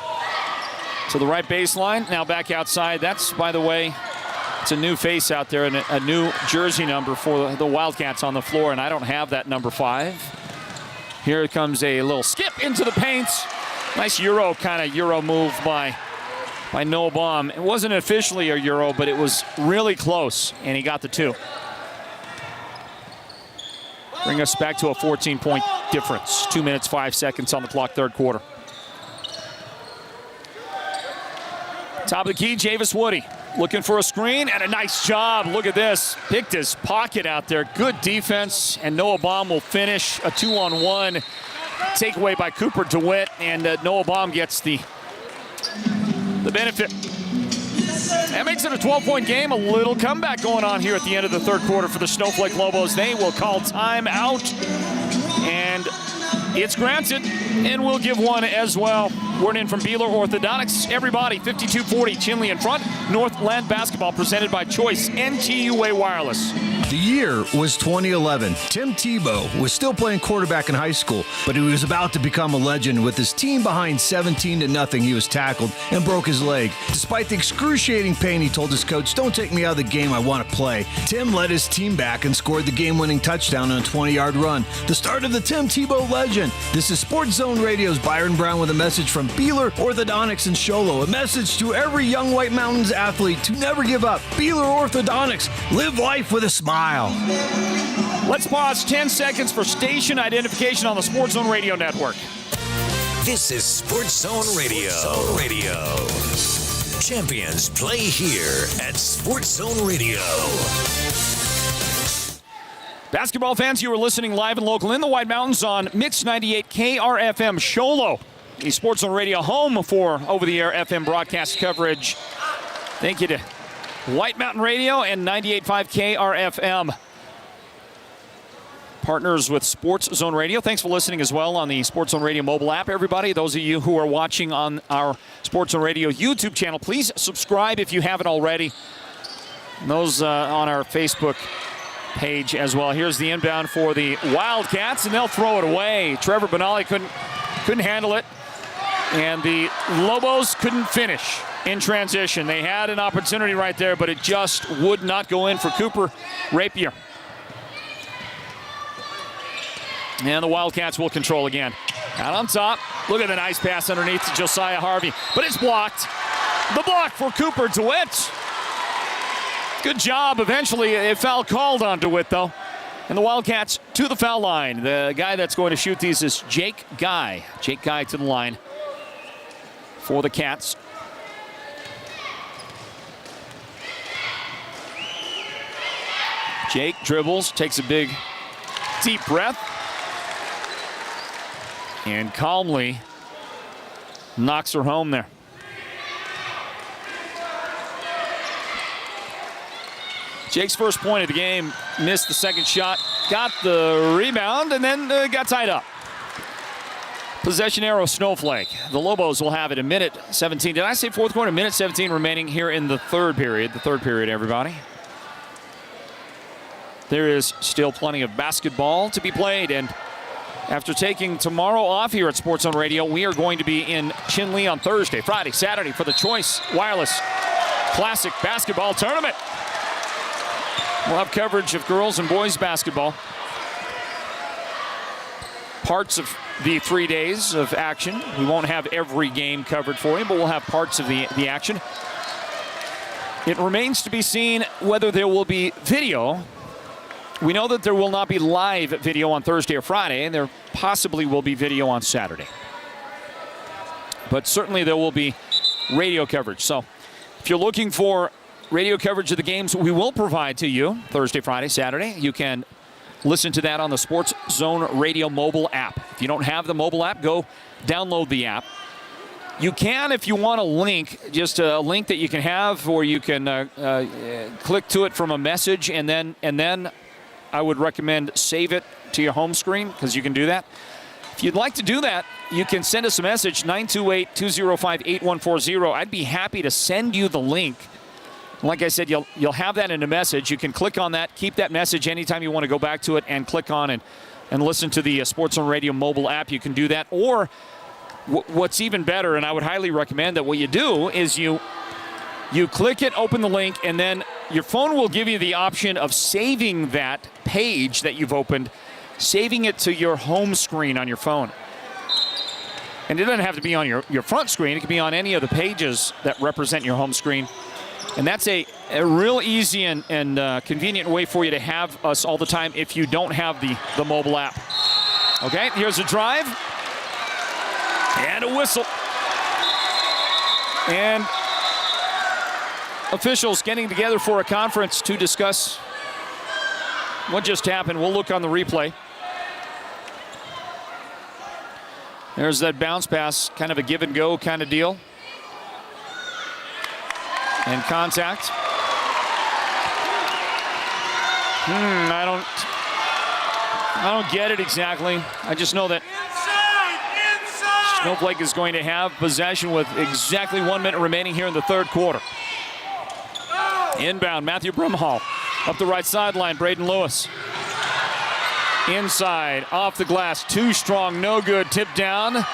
To the right baseline, now back outside. That's, by the way, it's a new face out there and a new jersey number for the Wildcats on the floor, and I don't have that number 5. Here comes a little skip into the paint. Nice Euro move by Noah Baum. It wasn't officially a Euro, but it was really close, and he got the 2. Bring us back to a 14-point difference. 2 minutes, 5 seconds on the clock, third quarter. Top of the key, Javis Woody looking for a screen, and a nice job. Look at this. Picked his pocket out there. Good defense, and Noah Baum will finish a 2-on-1 takeaway by Cooper DeWitt, and Noah Baum gets the benefit. That makes it a 12-point game. A little comeback going on here at the end of the third quarter for the Snowflake Lobos. They will call time out, and it's granted, and we'll give one as well. Word in from Beeler Orthodontics. Everybody, 52-40, Chinle in front. Northland basketball presented by Choice NTUA Wireless. The year was 2011. Tim Tebow was still playing quarterback in high school, but he was about to become a legend. With his team behind 17-0, he was tackled and broke his leg. Despite the excruciating pain, he told his coach, "Don't take me out of the game, I want to play." Tim led his team back and scored the game-winning touchdown on a 20-yard run. The start of the Tim Tebow legend. This is Sports Zone Radio's Byron Brown with a message from Beeler Orthodontics in Sholo. A message to every young White Mountains athlete to never give up. Beeler Orthodontics. Live life with a smile. Let's pause 10 seconds for station identification on the Sports Zone Radio Network. This is Sports Zone Radio. Champions play here at Sports Zone Radio. Basketball fans, you are listening live and local in the White Mountains on Mix 98 KRFM Sholo, the Sports Zone Radio home for over-the-air FM broadcast coverage. Thank you to White Mountain Radio and 98.5 KRFM. Partners with Sports Zone Radio. Thanks for listening as well on the Sports Zone Radio mobile app, everybody. Those of you who are watching on our Sports Zone Radio YouTube channel, please subscribe if you haven't already. And those on our Facebook page as well. Here's the inbound for the Wildcats, and they'll throw it away. Trevor Benali couldn't handle it, and the Lobos couldn't finish in transition. They had an opportunity right there, but it just would not go in for Cooper Rapier. And the Wildcats will control again. Out on top, look at the nice pass underneath to Josiah Harvey, but it's blocked. The block for Cooper DeWitt. Good job. Eventually, a foul called on DeWitt, though. And the Wildcats to the foul line. The guy that's going to shoot these is Jake Guy. Jake Guy to the line for the Cats. Jake dribbles, takes a big, deep breath, and calmly knocks her home there. Jake's first point of the game, missed the second shot, got the rebound, and then got tied up. Possession arrow, Snowflake. The Lobos will have it in minute 17. Did I say fourth quarter? Minute 17 remaining here in the third period. The third period, everybody. There is still plenty of basketball to be played, and after taking tomorrow off here at Sports Zone Radio, we are going to be in Chinle on Thursday, Friday, Saturday for the Choice Wireless Classic Basketball Tournament. We'll have coverage of girls and boys basketball. Parts of the 3 days of action. We won't have every game covered for you, but we'll have parts of the action. It remains to be seen whether there will be video. We know that there will not be live video on Thursday or Friday, and there possibly will be video on Saturday. But certainly there will be radio coverage. So if you're looking for radio coverage of the games we will provide to you Thursday, Friday, Saturday, you can listen to that on the Sports Zone Radio mobile app. If you don't have the mobile app, go download the app. You can, if you want a link, just a link that you can have, or you can click to it from a message, and then I would recommend save it to your home screen, because you can do that. If you'd like to do that, you can send us a message, 928-205-8140. I'd be happy to send you the link. Like I said, you'll have that in a message. You can click on that, keep that message anytime you want to go back to it, and click on and listen to the Sports Zone Radio mobile app. You can do that. Or what's even better, and I would highly recommend that what you do is you click it, open the link, and then your phone will give you the option of saving that page that you've opened, saving it to your home screen on your phone. And it doesn't have to be on your front screen. It can be on any of the pages that represent your home screen. And that's a real easy and convenient way for you to have us all the time if you don't have the mobile app. Okay, here's a drive. And a whistle. And officials getting together for a conference to discuss what just happened. We'll look on the replay. There's that bounce pass, kind of a give and go kind of deal. And contact. I don't get it exactly. I just know that Snowflake is going to have possession with exactly 1 minute remaining here in the third quarter. Inbound, Matthew Brimhall. Up the right sideline, Braden Lewis. Inside, off the glass, too strong, no good. Tip down.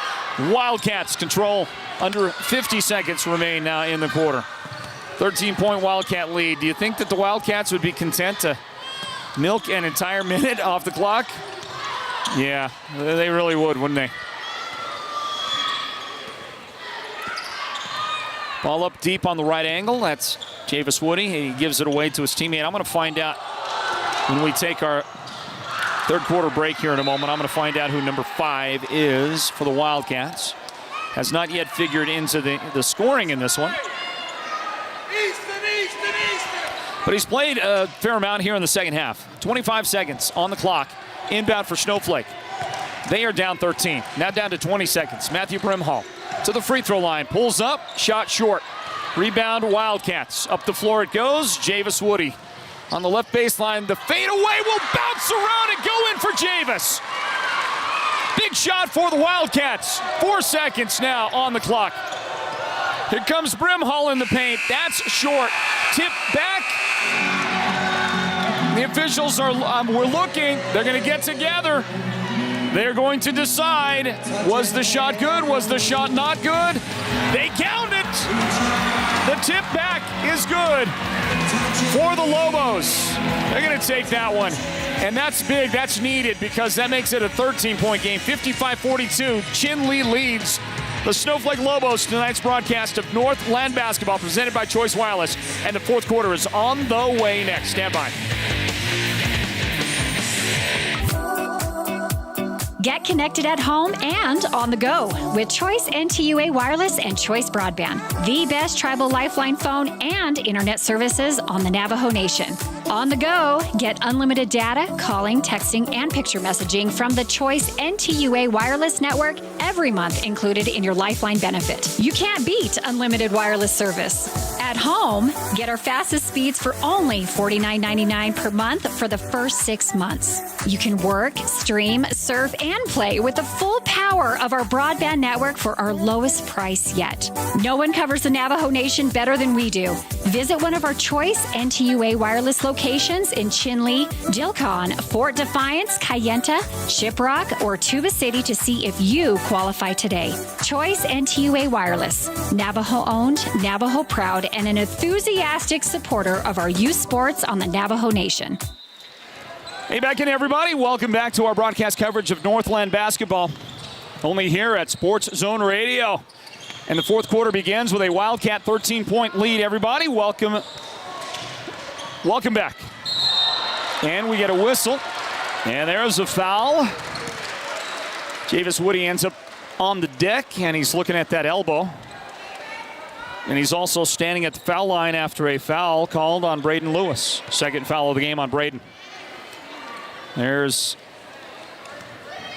Wildcats control. Under 50 seconds remain now in the quarter. 13-point Wildcat lead. Do you think that the Wildcats would be content to milk an entire minute off the clock? Yeah, they really would, wouldn't they? Ball up deep on the right angle. That's Javis Woody. He gives it away to his teammate. I'm going to find out when we take our third quarter break here in a moment. I'm going to find out who number 5 is for the Wildcats. Has not yet figured into the scoring in this one. But he's played a fair amount here in the second half. 25 seconds on the clock. Inbound for Snowflake. They are down 13. Now down to 20 seconds. Matthew Brimhall to the free throw line. Pulls up. Shot short. Rebound Wildcats. Up the floor it goes. Javis Woody on the left baseline. The fadeaway will bounce around and go in for Javis. Big shot for the Wildcats. 4 seconds now on the clock. Here comes Brimhall in the paint. That's short. Tip back. The officials are, we're looking. They're going to get together. They're going to decide, was the shot good? Was the shot not good? They count it. The tip back is good for the Lobos. They're going to take that one. And that's big. That's needed because that makes it a 13-point game. 55-42. Chinle leads the Snowflake Lobos. Tonight's broadcast of Northland basketball presented by Choice Wireless. And the fourth quarter is on the way next. Stand by. Get connected at home and on the go with Choice NTUA Wireless and Choice Broadband, the best tribal lifeline phone and internet services on the Navajo Nation. On the go, get unlimited data, calling, texting, and picture messaging from the Choice NTUA Wireless Network every month included in your Lifeline benefit. You can't beat unlimited wireless service. At home, get our fastest speeds for only $49.99 per month for the first 6 months. You can work, stream, surf, and play with the full power of our broadband network for our lowest price yet. No one covers the Navajo Nation better than we do. Visit one of our Choice NTUA wireless locations in Chinle, Jilcon, Fort Defiance, Kayenta, Shiprock, or Tuba City to see if you qualify today. Choice NTUA Wireless, Navajo-owned, Navajo-proud, and an enthusiastic supporter of our youth sports on the Navajo Nation. Hey, back in, everybody. Welcome back to our broadcast coverage of Northland basketball. Only here at Sports Zone Radio. And the fourth quarter begins with a Wildcat 13-point lead. Everybody, welcome back. And we get a whistle. And there's a foul. Javis Woody ends up on the deck, and he's looking at that elbow. And he's also standing at the foul line after a foul called on Braden Lewis. Second foul of the game on Braden. There's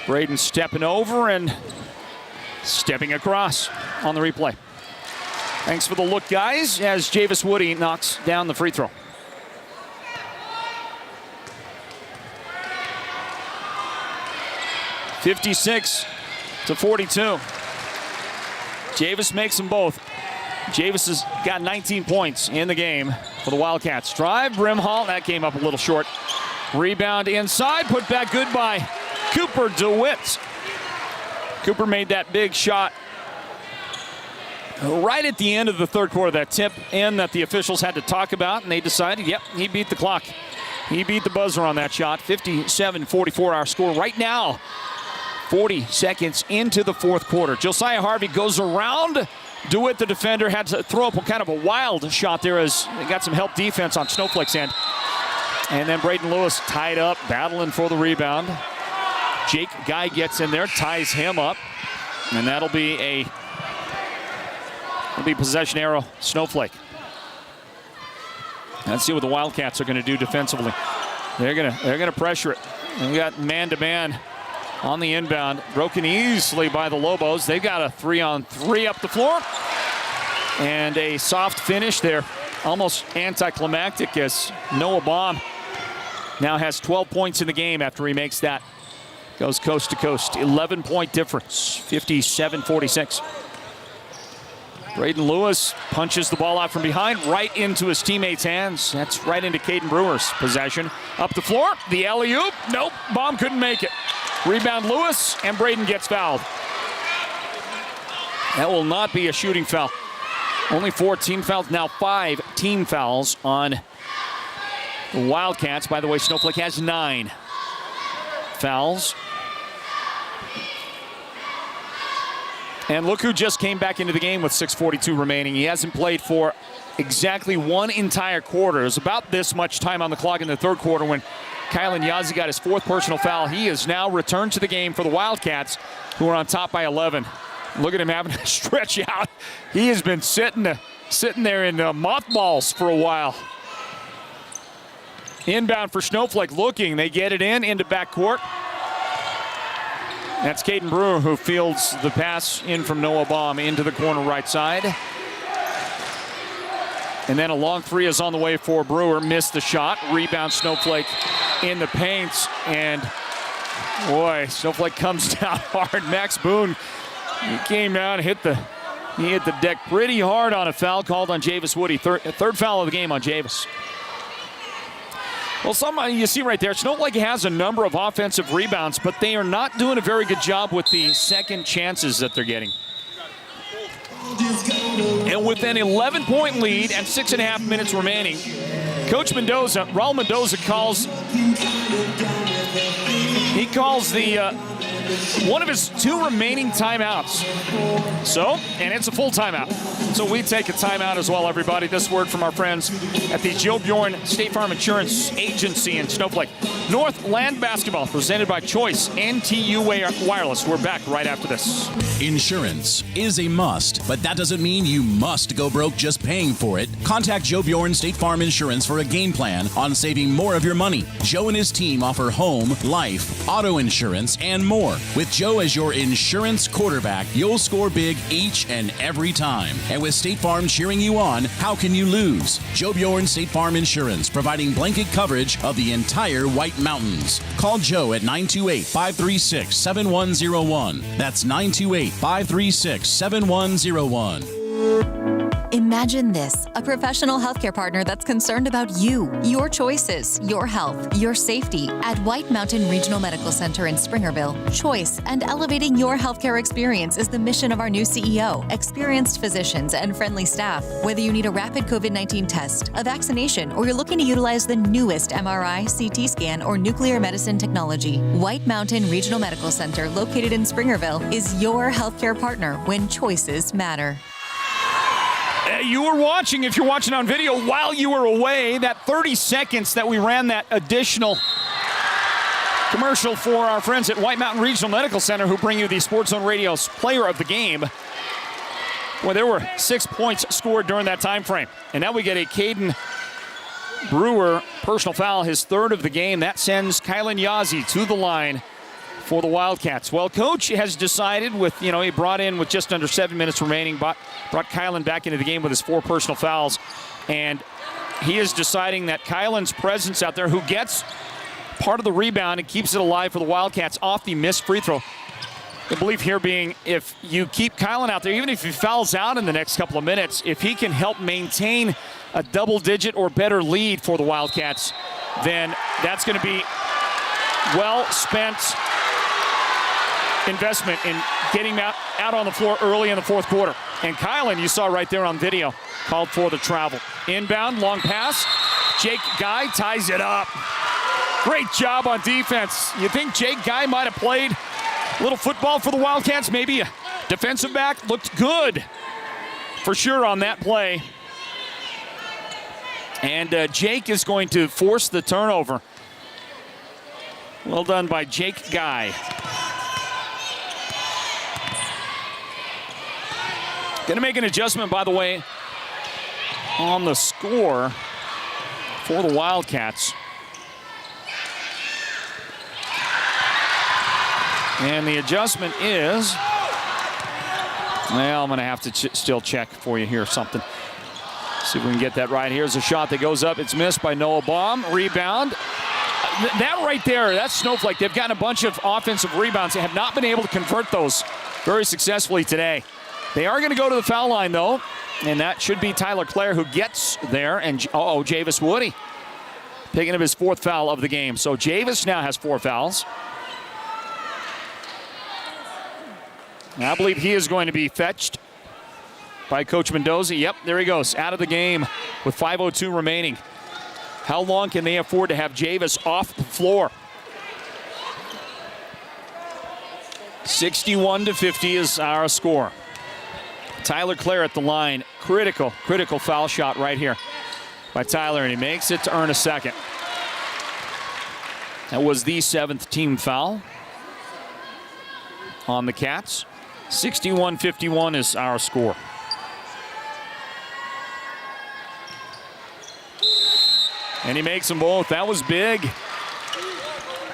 Braden stepping over and stepping across on the replay. Thanks for the look, guys, as Javis Woody knocks down the free throw. (56-42). Javis makes them both. Javis has got 19 points in the game for the Wildcats. Drive, Brimhall, that came up a little short. Rebound inside, put back good by Cooper DeWitt. Cooper made that big shot right at the end of the third quarter, that tip in that the officials had to talk about, and they decided, yep, he beat the clock. He beat the buzzer on that shot. 57-44 our score right now. 40 seconds into the fourth quarter. Josiah Harvey goes around DeWitt, the defender, had to throw up kind of a wild shot there as they got some help defense on Snowflake's end. And then Braden Lewis tied up, battling for the rebound. Jake Guy gets in there, ties him up. And that'll be possession arrow, Snowflake. Let's see what the Wildcats are going to do defensively. They're gonna pressure it. We got man-to-man on the inbound, broken easily by the Lobos. They've got a 3-on-3 up the floor. And a soft finish there, almost anticlimactic, as Noah Baum now has 12 points in the game after he makes that Goes coast to coast. 11-point difference. 57-46. Braden Lewis punches the ball out from behind, right into his teammates' hands. That's right into Caden Brewer's possession. Up the floor, the alley-oop. Nope, Baum couldn't make it. Rebound Lewis, and Braden gets fouled. That will not be a shooting foul. Only 4 team fouls, now 5 team fouls on the Wildcats. By the way, Snowflake has 9 fouls. And look who just came back into the game with 6:42 remaining. He hasn't played for exactly 1 entire quarter. There's about this much time on the clock in the third quarter when Kylan Yazzie got his 4th personal foul. He is now returned to the game for the Wildcats, who are on top by 11. Look at him having to stretch out. He has been sitting there in mothballs for a while. Inbound for Snowflake looking. They get it into backcourt. That's Caden Brewer who fields the pass in from Noah Baum into the corner right side. And then a long 3 is on the way for Brewer. Missed the shot. Rebound Snowflake in the paint. And boy, Snowflake comes down hard. Max Boone, he came down, hit the deck pretty hard on a foul called on Javis Woody. Third foul of the game on Javis. Well, you see right there, Snowflake has a number of offensive rebounds, but they are not doing a very good job with the second chances that they're getting. And with an 11-point lead and 6.5 minutes remaining, Coach Mendoza, Raul Mendoza calls one of his 2 remaining timeouts. And it's a full timeout. So we take a timeout as well, everybody. This word from our friends at the Joe Bjorn State Farm Insurance Agency in Snowflake. Northland basketball presented by Choice NTUA Wireless. We're back right after this. Insurance is a must, but that doesn't mean you must go broke just paying for it. Contact Joe Bjorn State Farm Insurance for a game plan on saving more of your money. Joe and his team offer home, life, auto insurance, and more. With Joe as your insurance quarterback, you'll score big each and every time. And with State Farm cheering you on, how can you lose? Joe Bjorn State Farm Insurance, providing blanket coverage of the entire White Mountains. Call Joe at 928-536-7101. That's 928-536-7101. Imagine this, a professional healthcare partner that's concerned about you, your choices, your health, your safety. At White Mountain Regional Medical Center in Springerville, choice and elevating your healthcare experience is the mission of our new CEO, experienced physicians, and friendly staff. Whether you need a rapid COVID-19 test, a vaccination, or you're looking to utilize the newest MRI, CT scan, or nuclear medicine technology, White Mountain Regional Medical Center, located in Springerville, is your healthcare partner when choices matter. You were watching, if you're watching on video, while you were away, that 30 seconds that we ran that additional commercial for our friends at White Mountain Regional Medical Center who bring you the Sports Zone Radio's Player of the Game. Well, there were 6 points scored during that time frame. And now we get a Caden Brewer personal foul, his 3rd of the game. That sends Kylan Yazzie to the line for the Wildcats. Well, Coach has decided he brought in with just under 7 minutes remaining, brought Kylan back into the game with his 4 personal fouls, and he is deciding that Kylan's presence out there, who gets part of the rebound and keeps it alive for the Wildcats off the missed free throw. The belief here being if you keep Kylan out there, even if he fouls out in the next couple of minutes, if he can help maintain a double-digit or better lead for the Wildcats, then that's going to be well-spent investment in getting him out on the floor early in the 4th quarter. And Kylan, you saw right there on video, called for the travel. Inbound, long pass. Jake Guy ties it up. Great job on defense. You think Jake Guy might have played a little football for the Wildcats? Maybe a defensive back. Looked good for sure on that play. And Jake is going to force the turnover. Well done by Jake Guy. Going to make an adjustment, by the way, on the score for the Wildcats. And the adjustment is, well, I'm going to have to still check for you here something. See if we can get that right. Here's a shot that goes up. It's missed by Noah Baum. Rebound. that right there, that's Snowflake. They've gotten a bunch of offensive rebounds. They have not been able to convert those very successfully today. They are going to go to the foul line, though, and that should be Tyler Clare who gets there. And, Javis Woody picking up his 4th foul of the game. So Javis now has 4 fouls. And I believe he is going to be fetched by Coach Mendoza. Yep, there he goes, out of the game with 5:02 remaining. How long can they afford to have Javis off the floor? 61-50 is our score. Tyler Clare at the line. Critical foul shot right here by Tyler, and he makes it to earn a second. That was the 7th team foul on the Cats. 61-51 is our score. And he makes them both. That was big.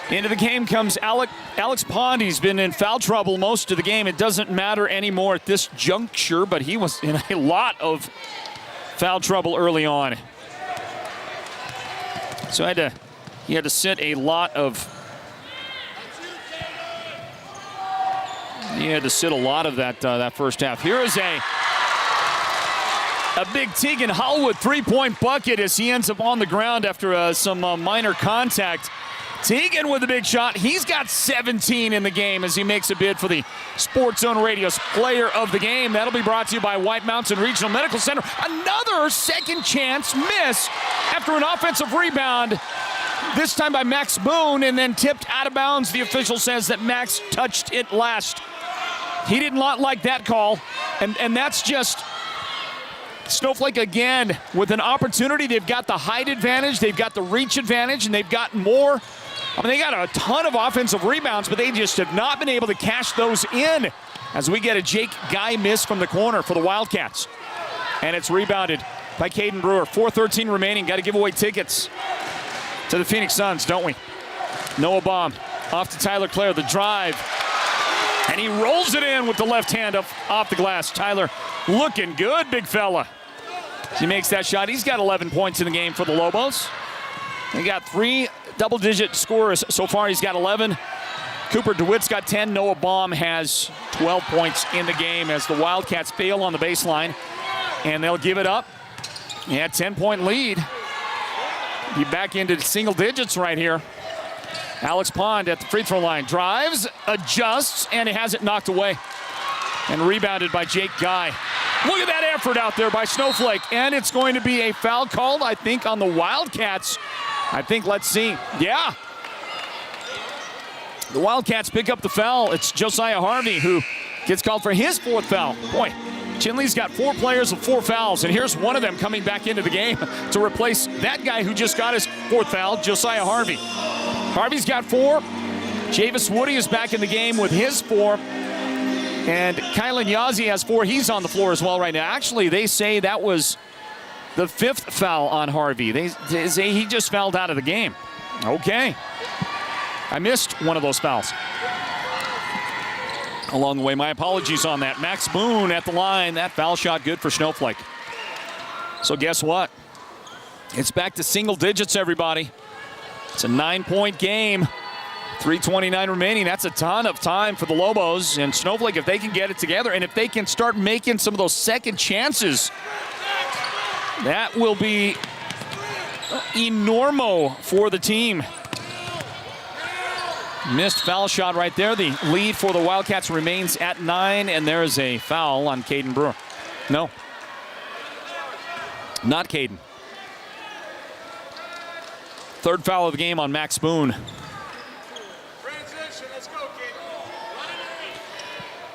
Into the game comes Alex Pond. He's been in foul trouble most of the game. It doesn't matter anymore at this juncture, but he was in a lot of foul trouble early on. So he had to sit a lot of that first half. Here is a big Tegan Hallwood 3-point bucket as he ends up on the ground after some minor contact. Tegan with a big shot. He's got 17 in the game as he makes a bid for the Sports Zone Radio's Player of the Game. That'll be brought to you by White Mountain Regional Medical Center. Another second chance miss after an offensive rebound, this time by Max Boone, and then tipped out of bounds. The official says that Max touched it last. He did not like that call, and that's just Snowflake again with an opportunity. They've got the height advantage, they've got the reach advantage, and they've got more. They got a ton of offensive rebounds, but they just have not been able to cash those in as we get a Jake Guy miss from the corner for the Wildcats. And it's rebounded by Caden Brewer. 4:13 remaining. Got to give away tickets to the Phoenix Suns, don't we? Noah Baum off to Tyler Clare. The drive. And he rolls it in with the left hand off the glass. Tyler looking good, big fella. He makes that shot. He's got 11 points in the game for the Lobos. He got 3 double-digit scorers so far. He's got 11. Cooper DeWitt's got 10. Noah Baum has 12 points in the game as the Wildcats fail on the baseline. And they'll give it up. He had a 10-point lead. Be back into single digits right here. Alex Pond at the free throw line. Drives, adjusts, and he has it knocked away. And rebounded by Jake Guy. Look at that effort out there by Snowflake. And it's going to be a foul called, I think, on the Wildcats. Let's see. Yeah. The Wildcats pick up the foul. It's Josiah Harvey who gets called for his 4th foul. Boy, Chinle's got 4 players with 4 fouls, and here's one of them coming back into the game to replace that guy who just got his 4th foul, Josiah Harvey. Harvey's got 4. Javis Woody is back in the game with his 4. And Kylan Yazzie has 4. He's on the floor as well right now. Actually, they say that was the 5th foul on Harvey. They say he just fouled out of the game. Okay. I missed one of those fouls along the way. My apologies on that. Max Boone at the line. That foul shot good for Snowflake. So guess what? It's back to single digits, everybody. It's a 9-point game. 3:29 remaining. That's a ton of time for the Lobos. And Snowflake, if they can get it together and if they can start making some of those second chances, that will be enormo for the team. Missed foul shot right there. The lead for the Wildcats remains at 9, and there's a foul on Caden Brewer. No. Not Caden. 3rd foul of the game on Max Boone.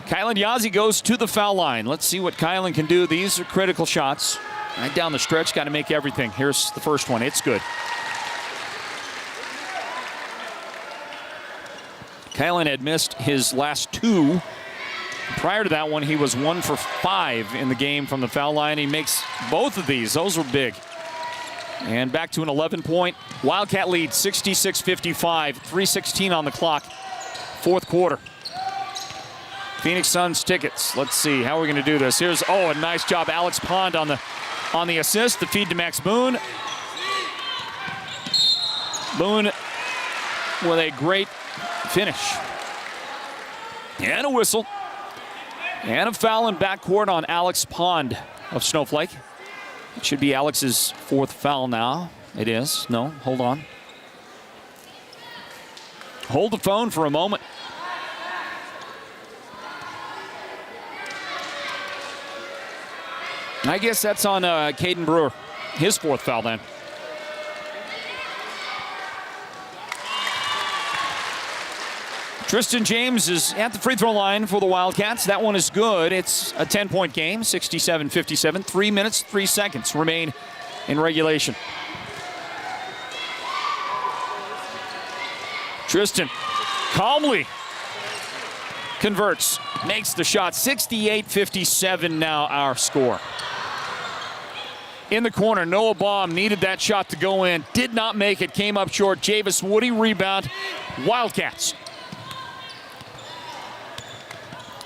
Kylan Yazzie goes to the foul line. Let's see what Kylan can do. These are critical shots. Right down the stretch, got to make everything. Here's the first one. It's good. Kylan had missed his last 2. Prior to that one, he was 1 for 5 in the game from the foul line. He makes both of these. Those were big. And back to an 11-point Wildcat lead, 66-55. 3:16 on the clock. 4th quarter. Phoenix Suns tickets. Let's see how we're going to do this. Here's, a nice job. Alex Pond on the assist. The feed to Max Boone. Boone with a great finish. And a whistle. And a foul in backcourt on Alex Pond of Snowflake. It should be Alex's 4th foul now. It is. No, hold on. Hold the phone for a moment. I guess that's on Caden Brewer. His 4th foul then. Tristan James is at the free throw line for the Wildcats. That one is good. It's a 10-point game, 67-57. 3 minutes, 3 seconds remain in regulation. Tristan calmly converts, makes the shot. 68-57 now our score. In the corner, Noah Baum needed that shot to go in. Did not make it, came up short. Javis Woody rebound. Wildcats.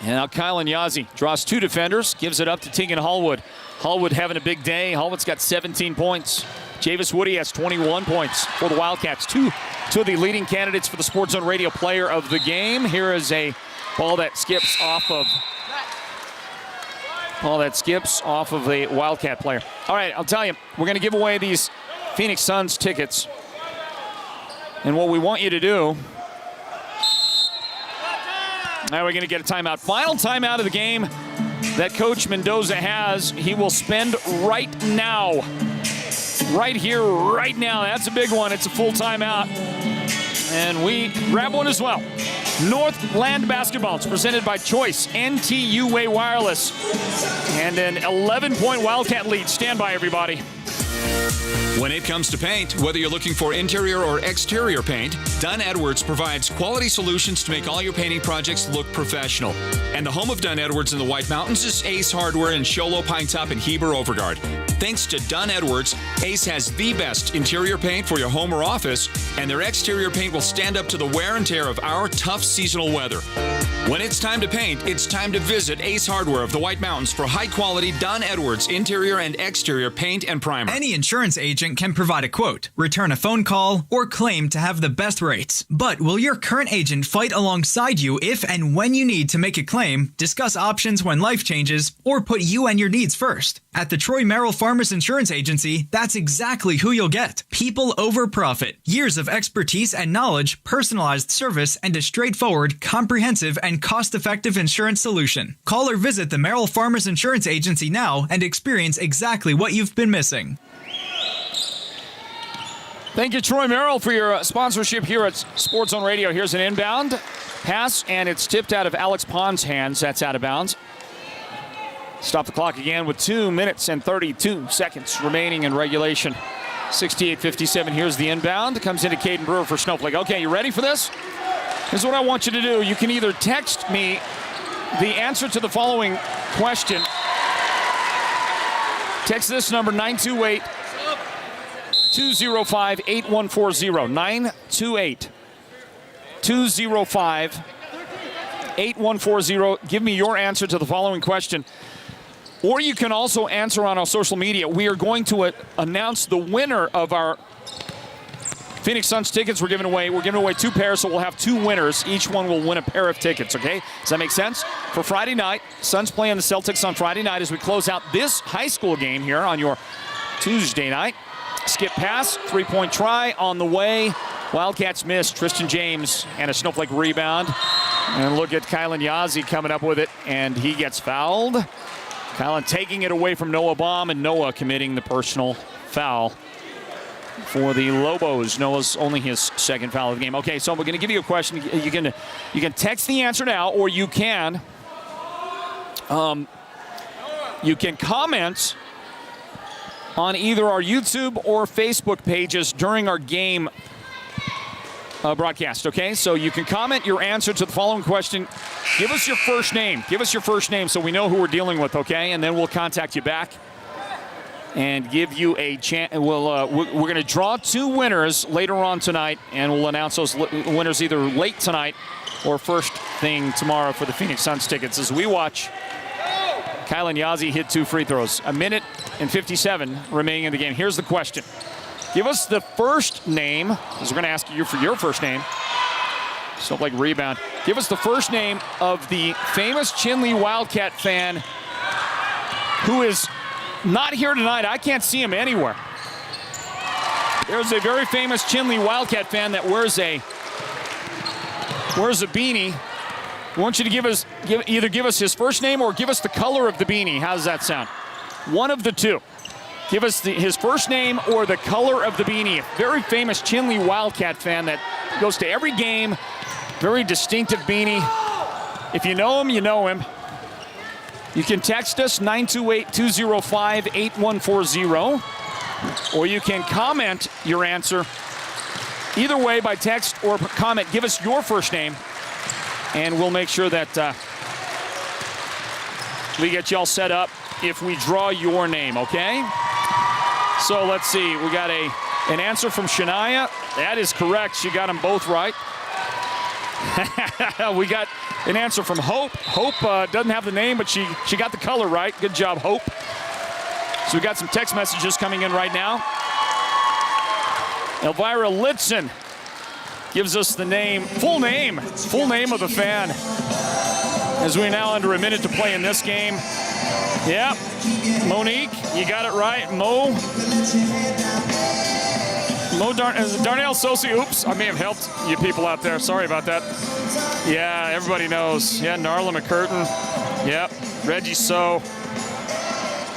And now Kylan Yazzie draws 2 defenders, gives it up to Tegan Hallwood. Hallwood having a big day. Hallwood's got 17 points. Javis Woody has 21 points for the Wildcats. Two of the leading candidates for the Sports Zone Radio Player of the Game. Here is a ball that skips off of a Wildcat player. All right, I'll tell you, we're going to give away these Phoenix Suns tickets. And what we want you to do, now we're going to get a timeout. Final timeout of the game that Coach Mendoza has. He will spend right now. Right here, right now. That's a big one. It's a full timeout. And we grab one as well. Northland basketball. It's presented by Choice NTUA Wireless. And an 11-point Wildcat lead. Stand by, everybody. When it comes to paint, whether you're looking for interior or exterior paint, Dunn Edwards provides quality solutions to make all your painting projects look professional. And the home of Dunn Edwards in the White Mountains is Ace Hardware in Show Low, Pine Top, and Heber Overguard. Thanks to Dunn Edwards, Ace has the best interior paint for your home or office, and their exterior paint will stand up to the wear and tear of our tough seasonal weather. When it's time to paint, it's time to visit Ace Hardware of the White Mountains for high-quality Dunn Edwards interior and exterior paint and primer. Any insurance agent can provide a quote, return a phone call, or claim to have the best rates. But will your current agent fight alongside you if and when you need to make a claim, discuss options when life changes, or put you and your needs first? At the Troy Merrill Farmers Insurance Agency, that's exactly who you'll get. People over profit. Years of expertise and knowledge, personalized service, and a straightforward, comprehensive, and cost-effective insurance solution. Call or visit the Merrill Farmers Insurance Agency now and experience exactly what you've been missing. Thank you, Troy Merrill, for your sponsorship here at Sports Zone Radio. Here's an inbound pass, and it's tipped out of Alex Pond's hands. That's out of bounds. Stop the clock again with 2 minutes and 32 seconds remaining in regulation. 68-57. Here's the inbound. Comes into Caden Brewer for Snowflake. Okay, you ready for this? Here's what I want you to do. You can either text me the answer to the following question. Text this number, 928-205-8140. 928-205-8140. Give me your answer to the following question. Or you can also answer on our social media. We are going to announce the winner of our Phoenix Suns tickets. We're giving away 2 pairs, so we'll have 2 winners. Each one will win a pair of tickets, okay? Does that make sense? For Friday night, Suns playing the Celtics on Friday night as we close out this high school game here on your Tuesday night. Skip pass, 3-point try on the way. Wildcats miss. Tristan James and a Snowflake rebound. And look at Kylan Yazzie coming up with it, and he gets fouled. Kylan taking it away from Noah Baum, and Noah committing the personal foul for the Lobos. Noah's only his 2nd foul of the game. Okay, so we're going to give you a question. You can text the answer now, or you can comment on either our YouTube or Facebook pages during our game broadcast, okay? So you can comment your answer to the following question. Give us your first name. Give us your first name so we know who we're dealing with, okay? And then we'll contact you back and give you a chance. We're going to draw 2 winners later on tonight, and we'll announce those winners either late tonight or first thing tomorrow for the Phoenix Suns tickets as we watch Kylan Yazzie hit 2 free throws. 1 minute and 57 remaining in the game. Here's the question. Give us the first name, because we're going to ask you for your first name. Snowflake rebound. Give us the first name of the famous Chinle Wildcat fan who is not here tonight. I can't see him anywhere. There's a very famous Chinle Wildcat fan that wears a beanie. I want you to either give us his first name or give us the color of the beanie. How does that sound? One of the two. Give us his first name or the color of the beanie. A very famous Chinle Wildcat fan that goes to every game. Very distinctive beanie. If you know him, you know him. You can text us 928-205-8140, or you can comment your answer. Either way, by text or comment, give us your first name, and we'll make sure that we get you all set up if we draw your name, okay? So let's see. We got an answer from Shania. That is correct. She got them both right. We got an answer from Hope. Hope doesn't have the name, but she got the color right. Good job, Hope. So we got some text messages coming in right now. Elvira Litzen gives us the name, full name of the fan. As we're now under a minute to play in this game. Yep, Monique, you got it right. Darnell Sosi. Oops, I may have helped you people out there. Sorry about that. Yeah, everybody knows. Yeah, Narla McCurtain. Yep, Reggie So.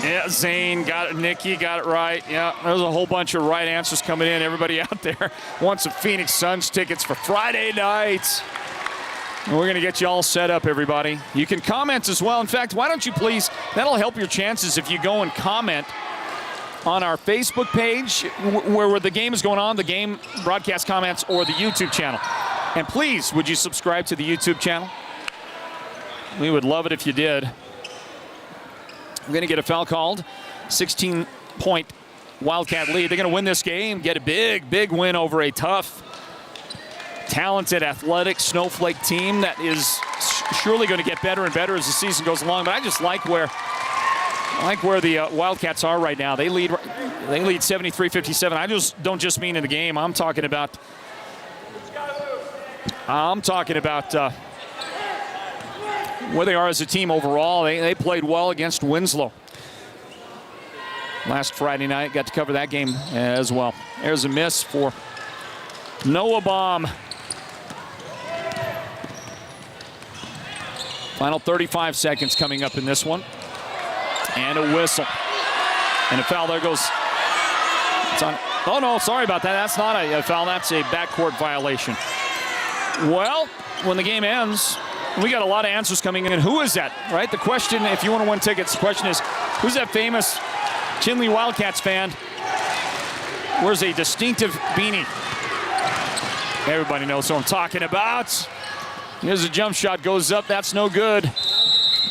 Yeah, Zane got it. Nikki got it right. Yeah, there's a whole bunch of right answers coming in. Everybody out there wants some Phoenix Suns tickets for Friday nights. And we're going to get you all set up, everybody. You can comment as well. In fact, why don't you please, that'll help your chances if you go and comment on our Facebook page where the game is going on, the game broadcast comments, or the YouTube channel. And please, would you subscribe to the YouTube channel? We would love it if you did. We're going to get a foul called. 16-point Wildcat lead. They're going to win this game, get a big, big win over a tough, talented, athletic Snowflake team that is surely going to get better and better as the season goes along. But I just like where the Wildcats are right now. They lead 73-57. I don't just mean in the game. I'm talking about where they are as a team overall. They played well against Winslow last Friday night. Got to cover that game as well. There's a miss for Noah Baum. Final 35 seconds coming up in this one. And a whistle. And a foul. There goes. It's on. Oh, no, sorry about that. That's not a foul. That's a backcourt violation. Well, when the game ends, we got a lot of answers coming in. Who is that, right? The question, if you want to win tickets, the question is, who's that famous Chinle Wildcats fan? Wears a distinctive beanie. Everybody knows who I'm talking about. Here's a jump shot, goes up. That's no good.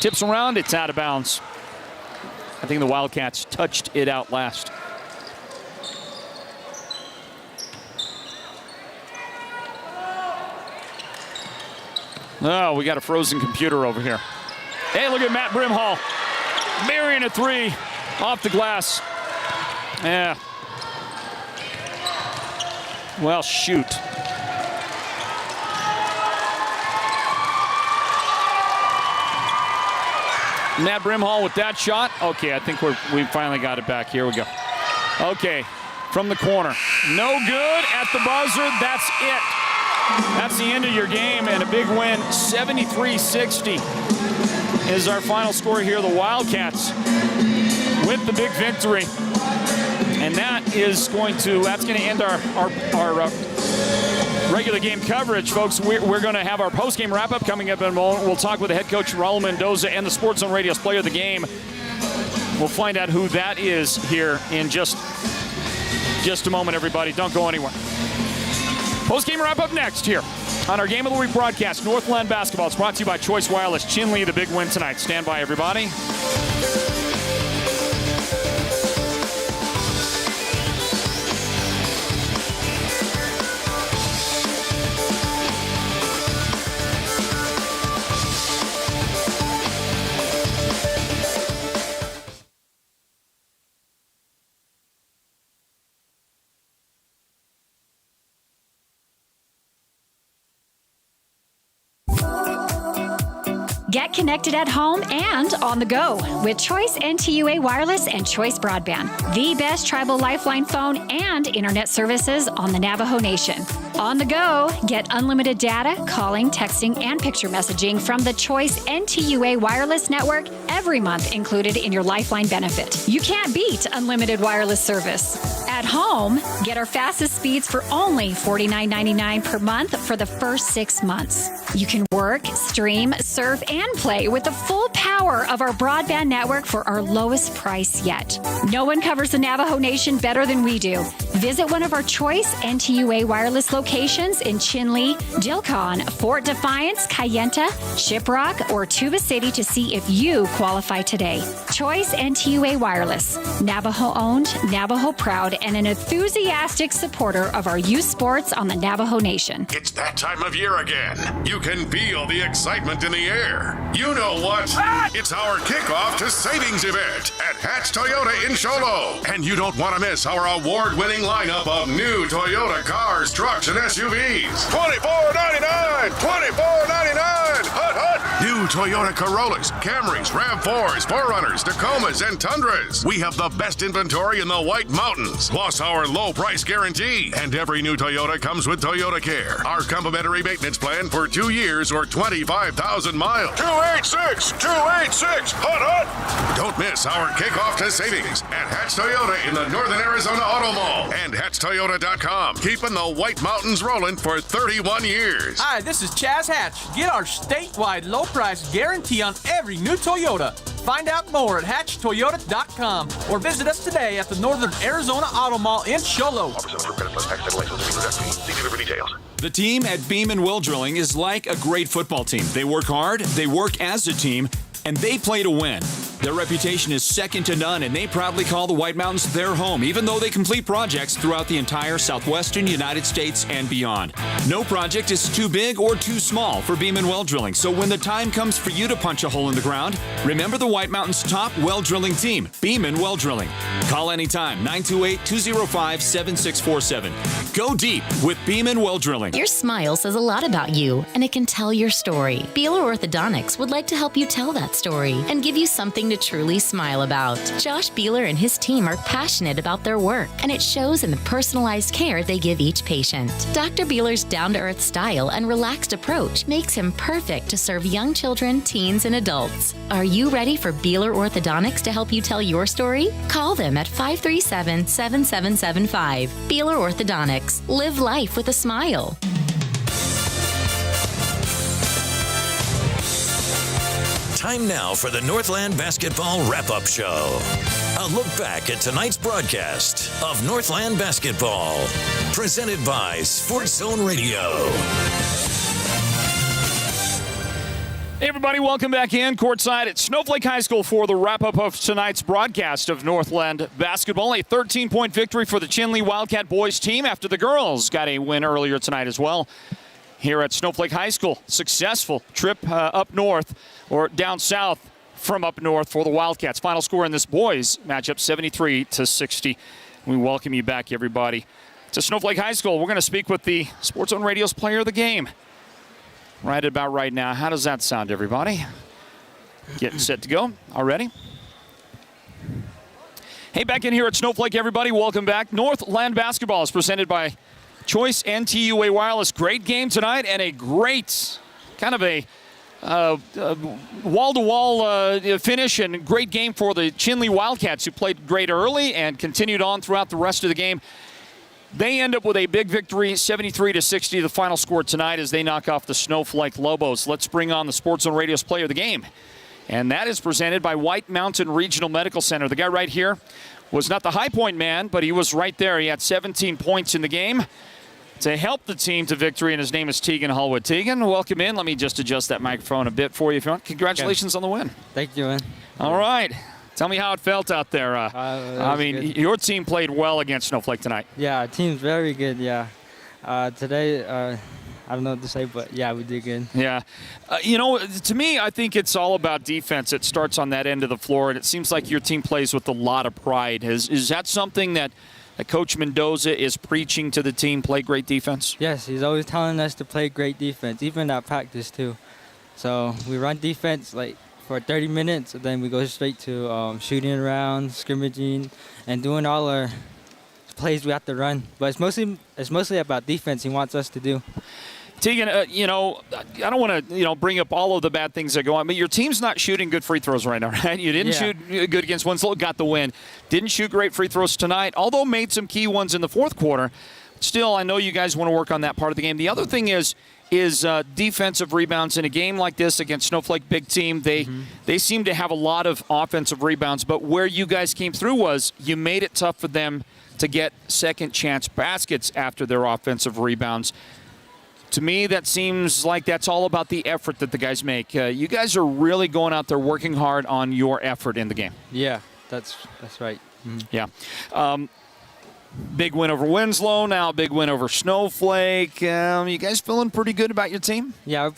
Tips around, it's out of bounds. I think the Wildcats touched it out last. Oh, we got a frozen computer over here. Hey, look at Matt Brimhall. Burying a three off the glass. Yeah. Well, shoot. Matt Brimhall with that shot. Okay, I think we finally got it back. Here we go. Okay, from the corner. No good at the buzzer. That's it. That's the end of your game and a big win. 73-60 is our final score here. The Wildcats with the big victory. And that's going to end our regular game coverage, folks. We're going to have our post-game wrap-up coming up in a moment. We'll talk with the head coach, Raul Mendoza, and the Sports Zone Radio's player of the game. We'll find out who that is here in just a moment, everybody. Don't go anywhere. Post-game wrap-up next here on our Game of the Week broadcast. Northland Basketball. It's brought to you by Choice Wireless. Chinle, the big win tonight. Stand by, everybody. Get connected at home and on the go with Choice NTUA Wireless and Choice Broadband, the best tribal lifeline phone and internet services on the Navajo Nation. On the go, get unlimited data, calling, texting, and picture messaging from the Choice NTUA Wireless Network every month included in your lifeline benefit. You can't beat unlimited wireless service. At home, get our fastest speeds for only $49.99 per month for the first 6 months. You can work, stream, surf, and play with the full power of our broadband network for our lowest price yet. No one covers the Navajo Nation better than we do. Visit one of our Choice NTUA wireless locations in Chinle, Dilcon, Fort Defiance, Kayenta, Shiprock, or Tuba City to see if you qualify today. Choice NTUA Wireless, Navajo-owned, Navajo-proud, and an enthusiastic supporter of our youth sports on the Navajo Nation. It's that time of year again. You can feel the excitement in the air. You know what? It's our kickoff to savings event at Hatch Toyota in Sholo. And you don't want to miss our award-winning lineup of new Toyota cars, trucks, and SUVs. $24.99! $24.99! Hut, hut! New Toyota Corollas, Camrys, RAV4s, 4Runners, Tacomas, and Tundras. We have the best inventory in the White Mountains, plus our low price guarantee. And every new Toyota comes with Toyota Care, our complimentary maintenance plan for 2 years or 25,000 miles. 286! 286! Hut, hut! Don't miss our kickoff to savings at Hatch Toyota in the Northern Arizona Auto Mall and HatchToyota.com. Keeping the White Mountains rolling for 31 years. Hi, this is Chaz Hatch. Get our statewide low price guarantee on every new Toyota. Find out more at HatchToyota.com or visit us today at the Northern Arizona Auto Mall in Sholo. The team at Beeman Well Drilling is like a great football team. They work hard, they work as a team, and they play to win. Their reputation is second to none, and they proudly call the White Mountains their home, even though they complete projects throughout the entire southwestern United States and beyond. No project is too big or too small for Beeman Well Drilling, so when the time comes for you to punch a hole in the ground, remember the White Mountains' top well drilling team, Beeman Well Drilling. Call anytime, 928-205-7647. Go deep with Beeman Well Drilling. Your smile says a lot about you, and it can tell your story. Beeler Orthodontics would like to help you tell that story and give you something to truly smile about. Josh Beeler and his team are passionate about their work, and it shows in the personalized care they give each patient. Dr. Beeler's down-to-earth style and relaxed approach makes him perfect to serve young children, teens, and adults. Are you ready for Beeler Orthodontics to help you tell your story? Call them at 537-7775. Beeler Orthodontics. Live life with a smile. Time now for the Northland Basketball Wrap-Up Show. A look back at tonight's broadcast of Northland Basketball. Presented by Sports Zone Radio. Hey everybody, welcome back in courtside at Snowflake High School for the wrap-up of tonight's broadcast of Northland Basketball. A 13-point victory for the Chinle Wildcat boys team after the girls got a win earlier tonight as well. Here at Snowflake High School, successful trip up north or down south from up north for the Wildcats. Final score in this boys matchup, 73-60. We welcome you back, everybody, to Snowflake High School. We're going to speak with the Sports Zone Radio's player of the game right about right now. How does that sound, everybody? Getting set to go already? Hey, back in here at Snowflake, everybody. Welcome back. Northland Basketball is presented by Choice NTUA Wireless. Great game tonight and a great kind of a wall-to-wall finish and great game for the Chinle Wildcats, who played great early and continued on throughout the rest of the game. They end up with a big victory, 73-60, the final score tonight as they knock off the Snowflake Lobos. Let's bring on the Sports Zone Radio's player of the game. And that is presented by White Mountain Regional Medical Center. The guy right here was not the high point man, but he was right there. He had 17 points in the game to help the team to victory, and his name is Tegan Hallwood. Tegan, welcome in. Let me just adjust that microphone a bit for you if you want. Congratulations on the win. Thank you, man. All right. Tell me how it felt out there. Good. Your team played well against Snowflake tonight. Yeah, team's very good, yeah. Today, I don't know what to say, but yeah, we did good. Yeah. To me, I think it's all about defense. It starts on that end of the floor, and it seems like your team plays with a lot of pride. Is that something that Coach Mendoza is preaching to the team, play great defense? Yes, he's always telling us to play great defense, even at practice, too. So we run defense like for 30 minutes, and then we go straight to shooting around, scrimmaging, and doing all our plays we have to run. But it's mostly about defense he wants us to do. Tegan, I don't want to, bring up all of the bad things that go on, but your team's not shooting good free throws right now, right? You didn't shoot good against Winslow, got the win. Didn't shoot great free throws tonight, although made some key ones in the fourth quarter. Still, I know you guys want to work on that part of the game. The other thing is defensive rebounds in a game like this against Snowflake, big team. They seem to have a lot of offensive rebounds, but where you guys came through was you made it tough for them to get second chance baskets after their offensive rebounds. To me, that seems like that's all about the effort that the guys make. You guys are really going out there working hard on your effort in the game. Yeah, that's right. Mm-hmm. Yeah. Big win over Winslow, now a big win over Snowflake. You guys feeling pretty good about your team? Yeah,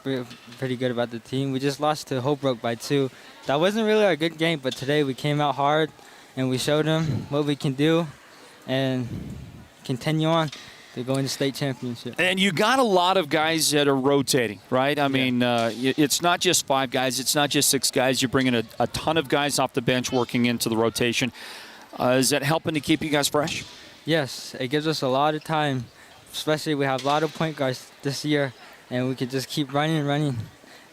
we're pretty good about the team. We just lost to Holbrook by 2. That wasn't really our good game, but today we came out hard, and we showed them what we can do and continue on to go into state championship. And you got a lot of guys that are rotating, right? I mean, it's not just 5 guys. It's not just 6 guys. You're bringing a ton of guys off the bench working into the rotation. Is that helping to keep you guys fresh? Yes, it gives us a lot of time, especially we have a lot of point guards this year, and we can just keep running.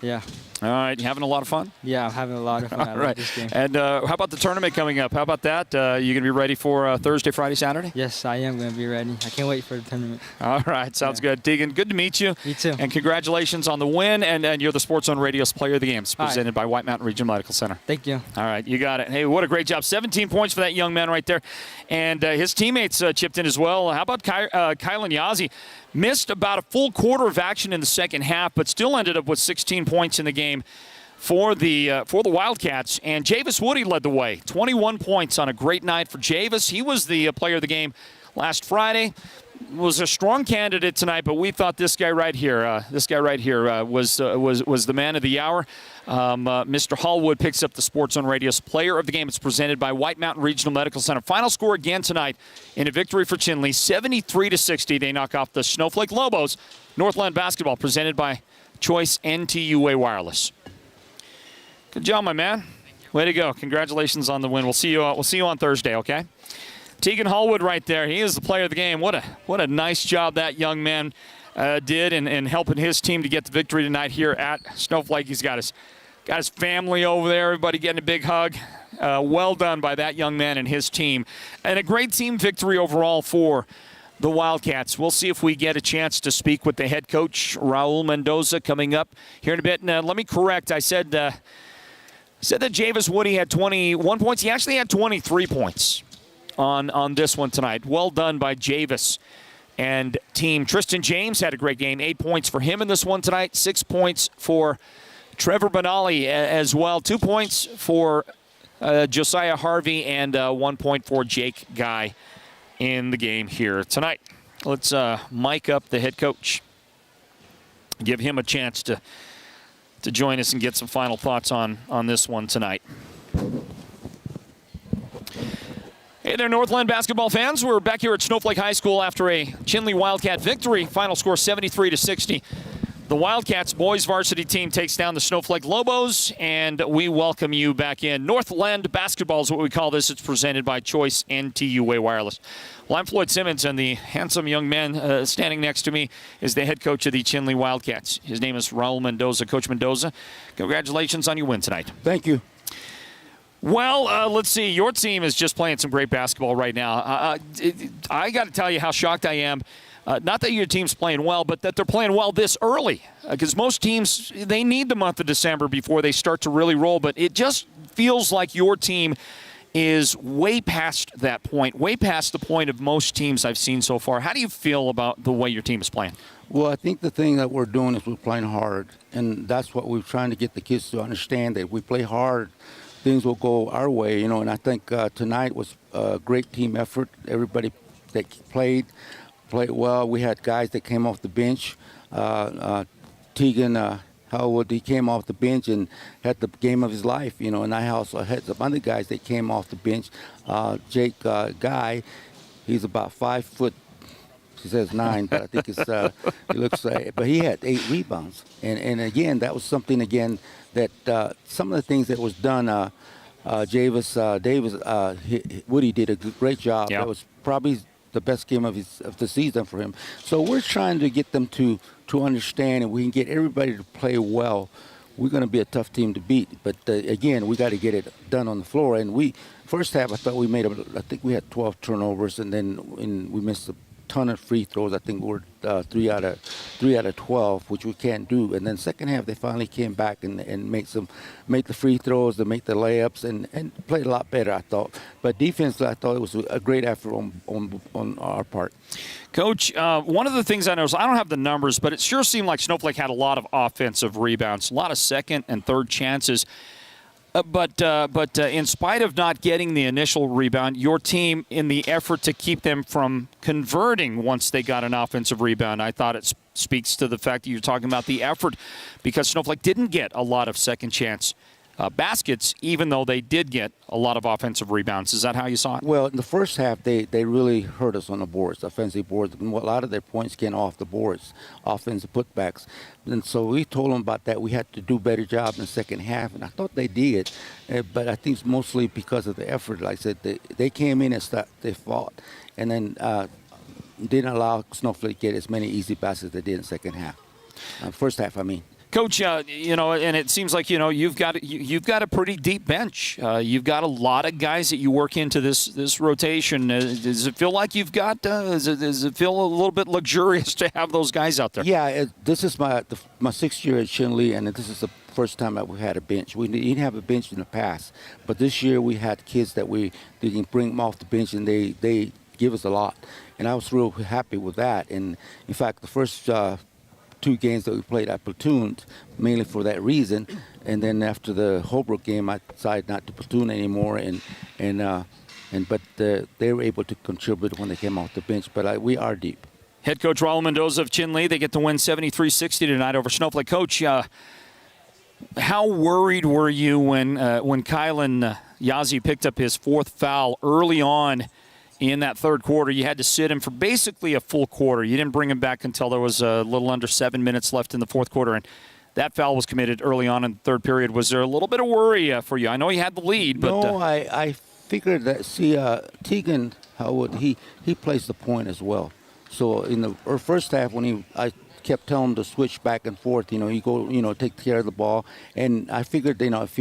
Yeah. All right. You having a lot of fun? Yeah, I'm having a lot of fun. I love this game. And how about the tournament coming up? How about that? You going to be ready for Thursday, Friday, Saturday? Yes, I am going to be ready. I can't wait for the tournament. All right. Sounds good. Tegan, good to meet you. You too. And congratulations on the win. And you're the Sports Zone Radio's Player of the Game, presented by White Mountain Regional Medical Center. Thank you. All right. You got it. Hey, what a great job. 17 points for that young man right there. And his teammates chipped in as well. How about Kylan Yazzie? Missed about a full quarter of action in the second half, but still ended up with 16 points in the game for the Wildcats. And Javis Woody led the way. 21 points on a great night for Javis. He was the player of the game last Friday. Was a strong candidate tonight, but we thought this guy right here was the man of the hour. Mr. Hallwood picks up the Sports Zone Radio's Player of the Game. It's presented by White Mountain Regional Medical Center. Final score again tonight in a victory for Chinle, 73-60. They knock off the Snowflake Lobos. Northland basketball presented by Choice NTUA Wireless. Good job, my man. Way to go! Congratulations on the win. We'll see you on Thursday. Okay. Tegan Hallwood right there. He is the player of the game. What a nice job that young man did in helping his team to get the victory tonight here at Snowflake. He's got his family over there. Everybody getting a big hug. Well done by that young man and his team. And a great team victory overall for the Wildcats. We'll see if we get a chance to speak with the head coach, Raul Mendoza, coming up here in a bit. And let me correct. I said that Javis Woody had 21 points. He actually had 23 points on this one tonight. Well done by Javis and team. Tristan James had a great game. 8 points for him in this one tonight. 6 points for Trevor Benali as well. 2 points for Josiah Harvey and 1 point for Jake Guy in the game here tonight. Let's mic up the head coach. Give him a chance to join us and get some final thoughts on this one tonight. Hey there, Northland basketball fans. We're back here at Snowflake High School after a Chinle Wildcat victory. Final score 73-60. The Wildcats boys varsity team takes down the Snowflake Lobos, and we welcome you back in. Northland basketball is what we call this. It's presented by Choice NTUA Wireless. Well, I'm Floyd Simmons, and the handsome young man standing next to me is the head coach of the Chinle Wildcats. His name is Raul Mendoza. Coach Mendoza, congratulations on your win tonight. Thank you. Well, let's see. Your team is just playing some great basketball right now. I got to tell you how shocked I am. Not that your team's playing well, but that they're playing well this early. Because most teams, they need the month of December before they start to really roll. But it just feels like your team is way past that point, way past the point of most teams I've seen so far. How do you feel about the way your team is playing? Well, I think the thing that we're doing is we're playing hard. And that's what we're trying to get the kids to understand, that we play hard, things will go our way, and I think tonight was a great team effort. Everybody that played well. We had guys that came off the bench. Tegan Howard, he came off the bench and had the game of his life, and I also had some other guys that came off the bench. Jake Guy, he's about 5'10", He says 9, but I think it's it looks. But he had 8 rebounds, and again, that was something again that some of the things that was done. Woody did a great job. Yep. That was probably the best game of the season for him. So we're trying to get them to understand, and we can get everybody to play well. We're going to be a tough team to beat, but again, we got to get it done on the floor. And first half, I thought I think we had 12 turnovers, and then we missed a ton of free throws. I think we're 3 out of 12, which we can't do. And then second half, they finally came back and make the free throws, they make the layups, and played a lot better, I thought. But defensively, I thought it was a great effort on our part. Coach, one of the things I noticed, I don't have the numbers, but it sure seemed like Snowflake had a lot of offensive rebounds, a lot of second and third chances. But in spite of not getting the initial rebound, your team, in the effort to keep them from converting once they got an offensive rebound, I thought it speaks to the fact that you're talking about the effort, because Snowflake didn't get a lot of second chance baskets, even though they did get a lot of offensive rebounds. Is that how you saw it? Well, in the first half, they really hurt us on the boards, offensive boards. A lot of their points came off the boards, offensive putbacks. And so we told them about that. We had to do a better job in the second half, and I thought they did. But I think it's mostly because of the effort. Like I said, they came in and they fought, and then didn't allow Snowflake to get as many easy baskets as they did in the second half. First half, I mean. Coach, and it seems like you've got a pretty deep bench. You've got a lot of guys that you work into this rotation. Does it feel like you've got? Does it feel a little bit luxurious to have those guys out there? Yeah, this is my 6th year at Chinle, and this is the first time that we had a bench. We didn't have a bench in the past, but this year we had kids that we can bring them off the bench, and they give us a lot, and I was real happy with that. And in fact, the first 2 games that we played, I platooned mainly for that reason. And then after the Holbrook game, I decided not to platoon anymore. But they were able to contribute when they came off the bench. But we are deep. Head coach Raul Mendoza of Chinle, they get to win 73-60 tonight over Snowflake. Coach, how worried were you when Kylan Yazzie picked up his 4th foul early on in that third quarter? You had to sit him for basically a full quarter. You didn't bring him back until there was a little under 7 minutes left in the fourth quarter, and that foul was committed early on in the third period. Was there a little bit of worry for you? I know you had the lead, but no, I figured that. Tegan Howard, he plays the point as well. So in the first half, when I kept telling him to switch back and forth, he go, take care of the ball, and I figured, if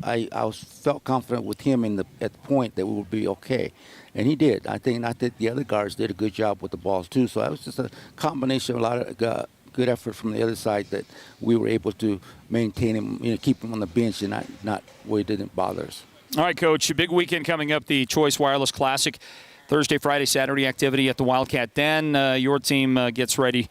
I felt confident with him at the point that we would be okay. And he did. I think the other guards did a good job with the balls too. So that was just a combination of a lot of good effort from the other side that we were able to maintain him, keep him on the bench and not where it didn't bother us. All right, Coach. A big weekend coming up. The Choice Wireless Classic, Thursday, Friday, Saturday activity at the Wildcat Den. Your team gets ready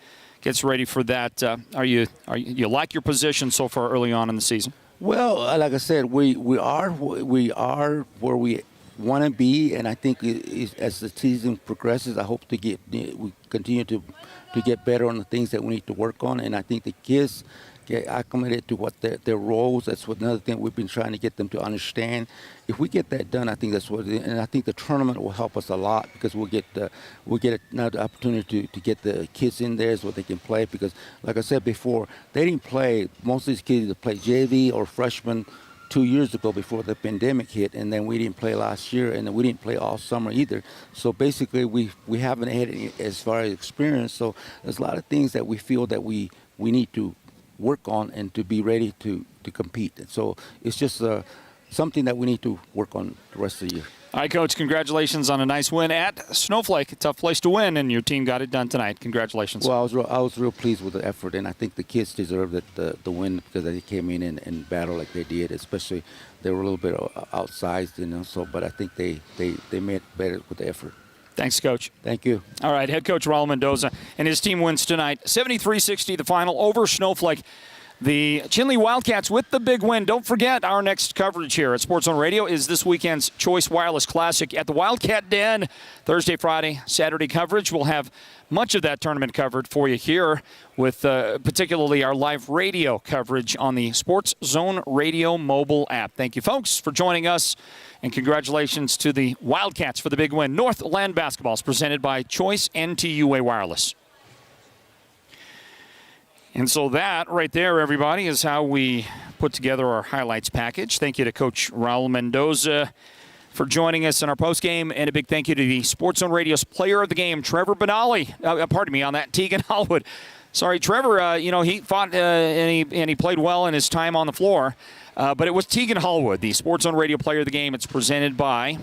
for that. Are you like your position so far early on in the season? Well, like I said, we are where we want to be, and I think as the season progresses, I hope we continue to get better on the things that we need to work on, and I think the kids get acclimated to what their roles. That's another thing we've been trying to get them to understand. If we get that done, I think and I think the tournament will help us a lot, because we'll get another opportunity to get the kids in there so they can play. Because, like I said before, they didn't play. Most of these kids either play JV or freshman 2 years ago before the pandemic hit, and then we didn't play last year, and then we didn't play all summer either. So basically, we haven't had any as far as experience. So there's a lot of things that we feel that we need to work on and to be ready to compete. And so it's just something that we need to work on the rest of the year. All right, Coach, congratulations on a nice win at Snowflake. A tough place to win, and your team got it done tonight. Congratulations. Well, I was real pleased with the effort, and I think the kids deserved the win, because they came in and battled like they did. Especially, they were a little bit outsized, So, but I think they made better with the effort. Thanks, Coach. Thank you. All right, head coach Raul Mendoza and his team wins tonight, 73-60, the final over Snowflake. The Chinle Wildcats with the big win. Don't forget, our next coverage here at Sports Zone Radio is this weekend's Choice Wireless Classic at the Wildcat Den. Thursday, Friday, Saturday coverage. We'll have much of that tournament covered for you here with particularly our live radio coverage on the Sports Zone Radio mobile app. Thank you, folks, for joining us, and congratulations to the Wildcats for the big win. Northland basketball is presented by Choice NTUA Wireless. And so that right there, everybody, is how we put together our highlights package. Thank you to Coach Raul Mendoza for joining us in our postgame, and a big thank you to the Sports Zone Radio's player of the game, Trevor Benali. Pardon me on that, Tegan Holwood. Sorry, Trevor, he fought and he played well in his time on the floor. But it was Tegan Holwood, the Sports Zone Radio player of the game. It's presented by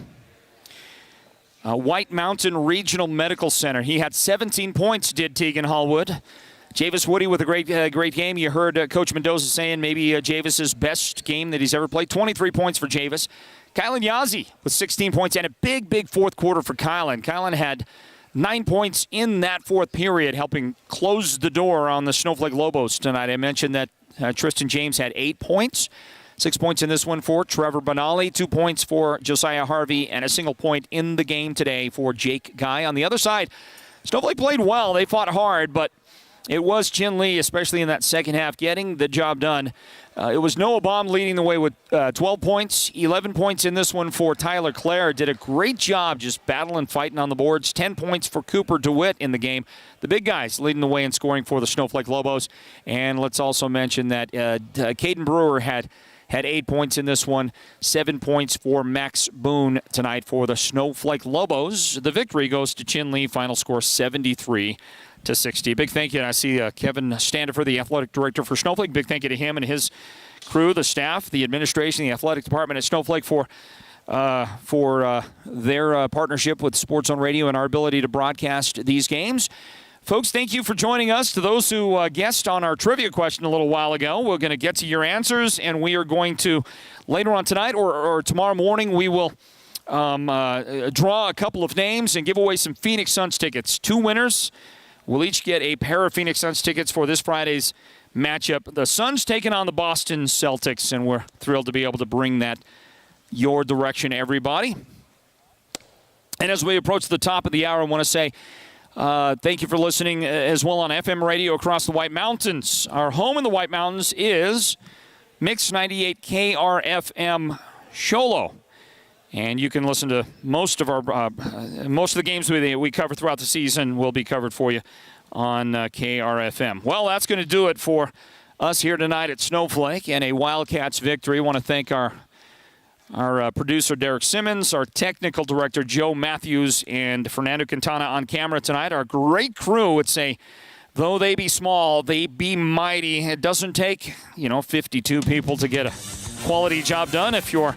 White Mountain Regional Medical Center. He had 17 points, did Tegan Holwood. Javis Woody with a great game. You heard Coach Mendoza saying maybe Javis's best game that he's ever played. 23 points for Javis. Kylan Yazzie with 16 points and a big fourth quarter for Kylan. Kylan had 9 points in that fourth period, helping close the door on the Snowflake Lobos tonight. I mentioned that Tristan James had 8 points. 6 points in this one for Trevor Benali, 2 points for Josiah Harvey, and a single point in the game today for Jake Guy. On the other side, Snowflake played well. They fought hard, but it was Chinle, especially in that second half, getting the job done. It was Noah Baum leading the way with 12 points, 11 points in this one for Tyler Clare. Did a great job just battling, fighting on the boards. 10 points for Cooper DeWitt in the game. The big guys leading the way in scoring for the Snowflake Lobos. And let's also mention that Caden Brewer had 8 points in this one, 7 points for Max Boone tonight for the Snowflake Lobos. The victory goes to Chinle, final score 73-60. Big thank you. And I see Kevin Standifer, the athletic director for Snowflake. Big thank you to him and his crew, the staff, the administration, the athletic department at Snowflake for their partnership with Sports Zone Radio and our ability to broadcast these games. Folks, thank you for joining us. To those who guessed on our trivia question a little while ago, we're going to get to your answers, and we are going to, later on tonight or tomorrow morning, we will draw a couple of names and give away some Phoenix Suns tickets. 2 winners will each get a pair of Phoenix Suns tickets for this Friday's matchup. The Suns taking on the Boston Celtics, and we're thrilled to be able to bring that your direction, everybody. And as we approach the top of the hour, I want to say thank you for listening as well on FM radio across the White Mountains. Our home in the White Mountains is Mix 98 KRFM Sholo. And you can listen to most of the games we cover throughout the season will be covered for you on KRFM. Well, that's going to do it for us here tonight at Snowflake and a Wildcats victory. I want to thank our producer, Derek Simmons, our technical director, Joe Matthews, and Fernando Quintana on camera tonight. Our great crew would say, though they be small, they be mighty. It doesn't take, 52 people to get a quality job done if your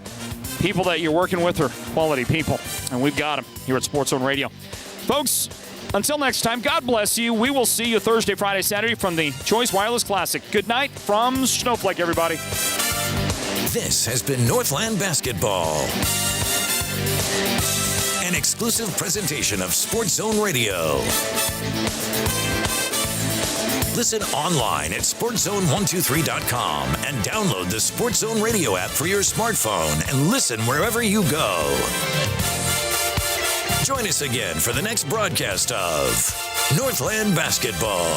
people that you're working with are quality people. And we've got them here at Sports Zone Radio. Folks, until next time, God bless you. We will see you Thursday, Friday, Saturday from the Choice Wireless Classic. Good night from Snowflake, everybody. This has been Northland Basketball, an exclusive presentation of Sports Zone Radio. Listen online at SportsZone123.com and download the Sports Zone Radio app for your smartphone and listen wherever you go. Join us again for the next broadcast of Northland Basketball.